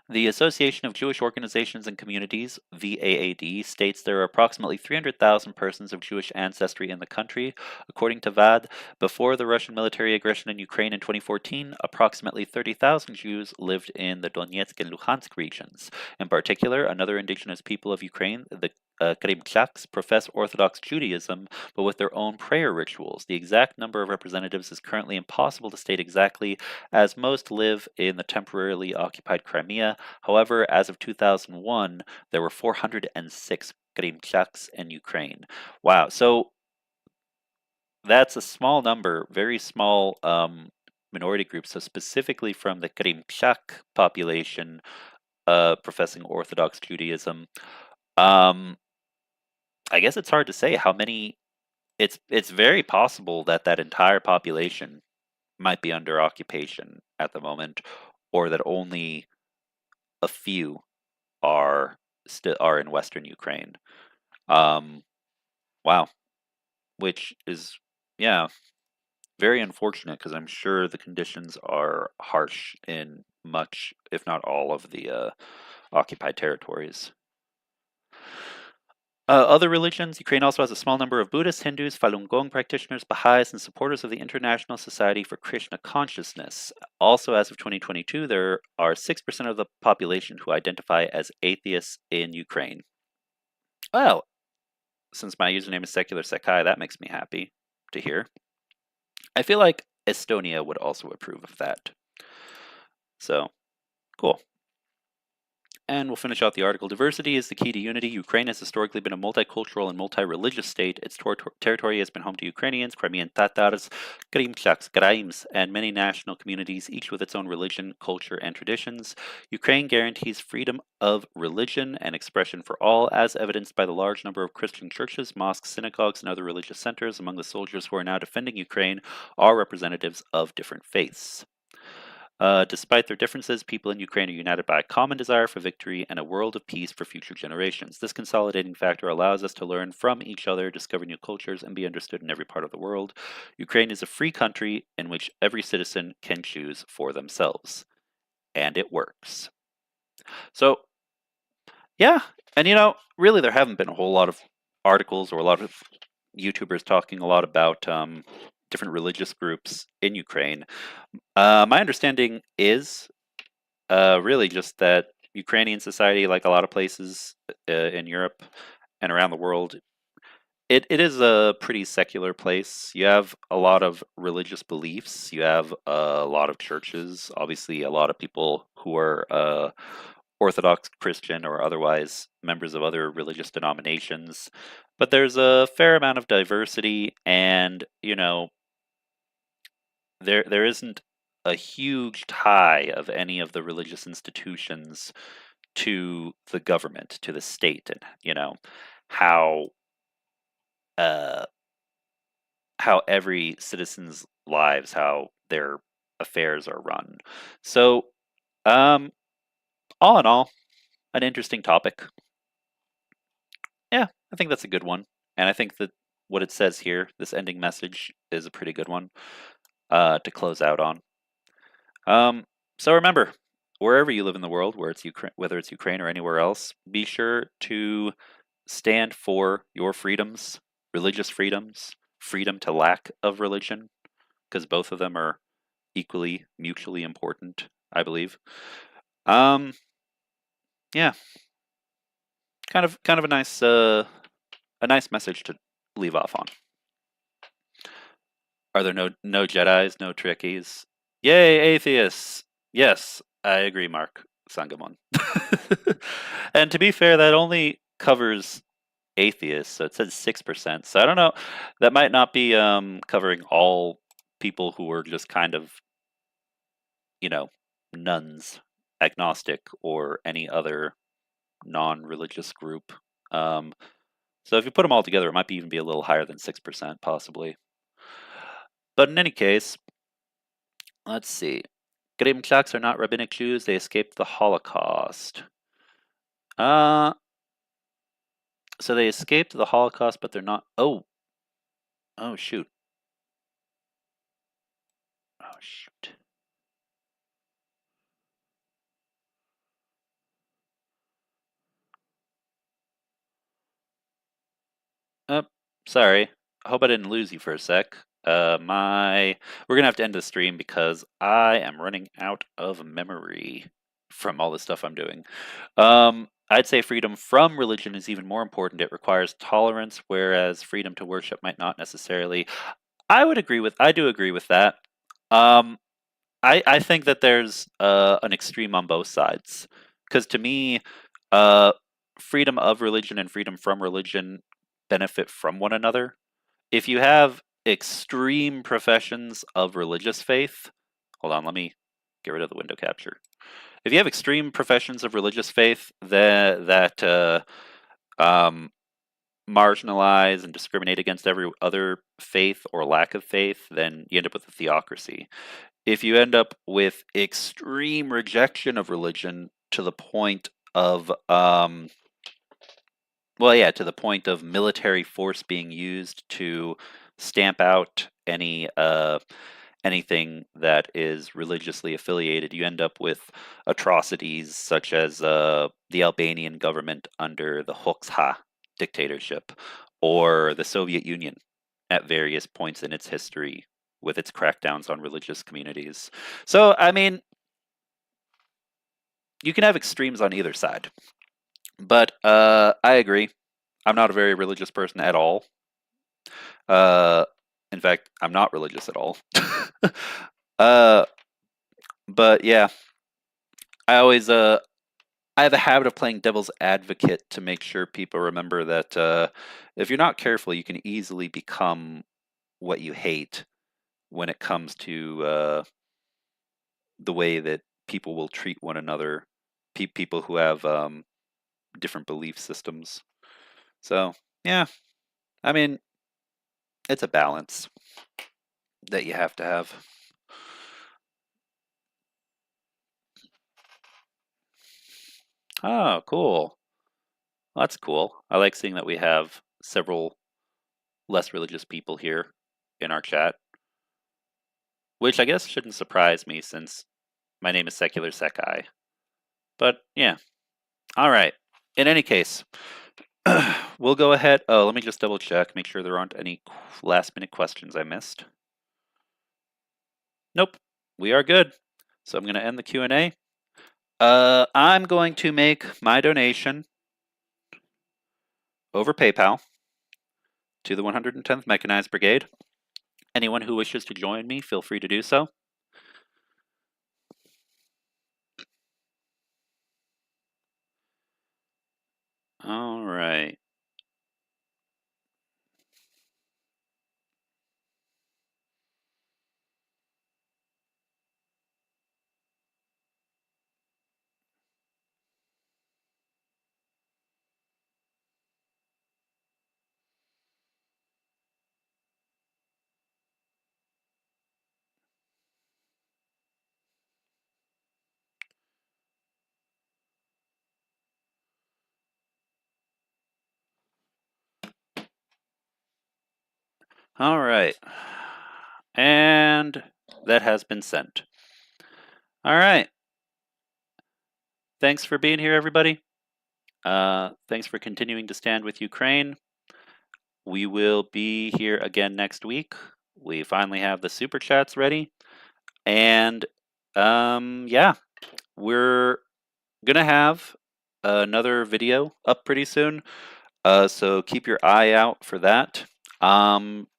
The Association of Jewish Organizations and Communities, VAAD, states there are approximately 300,000 persons of Jewish ancestry in the country. According to VAD, before the Russian military aggression in Ukraine in 2014, approximately 30,000 Jews lived in the Donetsk and Luhansk regions. In particular, another indigenous people of Ukraine, the Krimchaks, profess Orthodox Judaism, but with their own prayer rituals. The exact number of representatives is currently impossible to state exactly, as most live in the temporarily occupied Crimea. However, as of 2001, there were 406 Krimchaks in Ukraine. Wow, so that's a small number, very small minority group. So specifically from the Krimchak population, professing Orthodox Judaism. Um, I guess it's hard to say how many. It's very possible that that entire population might be under occupation at the moment, or that only a few are still are in Western Ukraine. Um, wow, which is yeah, very unfortunate because I'm sure the conditions are harsh in much, if not all, of the occupied territories. Other religions, Ukraine also has a small number of Buddhists, Hindus, Falun Gong practitioners, Baha'is, and supporters of the International Society for Krishna Consciousness. Also, as of 2022, there are 6% of the population who identify as atheists in Ukraine. Well, since my username is Secular Sekai, that makes me happy to hear. I feel like Estonia would also approve of that. So, cool. And we'll finish out the article. Diversity is the key to unity. Ukraine has historically been a multicultural and multi-religious state. Its territory has been home to Ukrainians, Crimean Tatars, Krimchaks, Graims, and many national communities, each with its own religion, culture, and traditions. Ukraine guarantees freedom of religion and expression for all, as evidenced by the large number of Christian churches, mosques, synagogues, and other religious centers. Among the soldiers who are now defending Ukraine are representatives of different faiths. Despite their differences, people in Ukraine are united by a common desire for victory and a world of peace for future generations. This consolidating factor allows us to learn from each other, discover new cultures, and be understood in every part of the world. Ukraine is a free country in which every citizen can choose for themselves. And it works. So, yeah. And really, there haven't been a whole lot of articles or a lot of YouTubers talking a lot about different religious groups in Ukraine. My understanding is really just that Ukrainian society, like a lot of places in Europe and around the world, it is a pretty secular place. You have a lot of religious beliefs. You have a lot of churches. Obviously, a lot of people who are Orthodox Christian or otherwise members of other religious denominations. But there's a fair amount of diversity, and there isn't a huge tie of any of the religious institutions to the government, to the state, and how uh, how every citizen's lives, how their affairs are run. So, um, all in all, an interesting topic. Yeah, I think that's a good one, and I think that what it says here, this ending message, is a pretty good one to close out on. So remember, wherever you live in the world, whether it's Ukraine or anywhere else, be sure to stand for your freedoms, religious freedoms, freedom to lack of religion, because both of them are equally mutually important, I believe. Yeah, kind of a nice message to leave off on. Are there no Jedis, no Trekkies? Yay, atheists! Yes, I agree, Mark Sangamon. And to be fair, that only covers atheists, so it says 6%. So I don't know. That might not be covering all people who are just kind of, nuns, agnostic, or any other non-religious group. So if you put them all together, it might even be a little higher than 6%, possibly. But in any case, let's see. Krimchaks are not rabbinic Jews. They escaped the Holocaust. So they escaped the Holocaust, but they're not. Oh, shoot. Oh, shoot. Oh, sorry. I hope I didn't lose you for a sec. We're gonna have to end the stream because I am running out of memory from all the stuff I'm doing. I'd say freedom from religion is even more important. It requires tolerance, whereas freedom to worship might not necessarily. I do agree with that. I think that there's an extreme on both sides, because to me, uh, freedom of religion and freedom from religion benefit from one another. If extreme professions of religious faith, hold on, let me get rid of the window capture. If you have extreme professions of religious faith that marginalize and discriminate against every other faith or lack of faith, then you end up with a theocracy. If you end up with extreme rejection of religion to the point of to the point of military force being used to stamp out anything that is religiously affiliated, you end up with atrocities such as the Albanian government under the Hoxha dictatorship, or the Soviet Union at various points in its history with its crackdowns on religious communities. So, I mean, you can have extremes on either side. But I agree. I'm not a very religious person at all. In fact, I'm not religious at all. But yeah, I always I have a habit of playing devil's advocate to make sure people remember that if you're not careful, you can easily become what you hate when it comes to the way that people will treat one another, people who have different belief systems. So, yeah, I mean, it's a balance that you have to have. Oh, cool. Well, that's cool. I like seeing that we have several less religious people here in our chat, which I guess shouldn't surprise me since my name is Secular Sekai. But yeah, all right. In any case, we'll go ahead. Oh, let me just double check, make sure there aren't any last minute questions I missed. Nope, we are good. So I'm going to end the Q&A. I'm going to make my donation over PayPal to the 110th Mechanized Brigade. Anyone who wishes to join me, feel free to do so. All right. All right. And that has been sent. All right. Thanks for being here, everybody. Thanks for continuing to stand with Ukraine. We will be here again next week. We finally have the super chats ready. And yeah, we're going to have another video up pretty soon. So keep your eye out for that.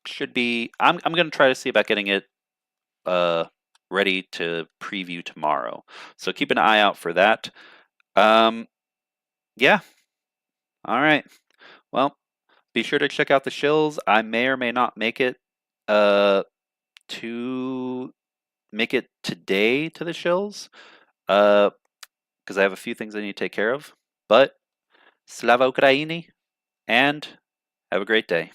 Should be, I'm going to try to see about getting it ready to preview tomorrow. So keep an eye out for that. Yeah. All right. Well, be sure to check out the shills. I may or may not make it today to the shills. Because I have a few things I need to take care of. But Slava Ukraini, and have a great day.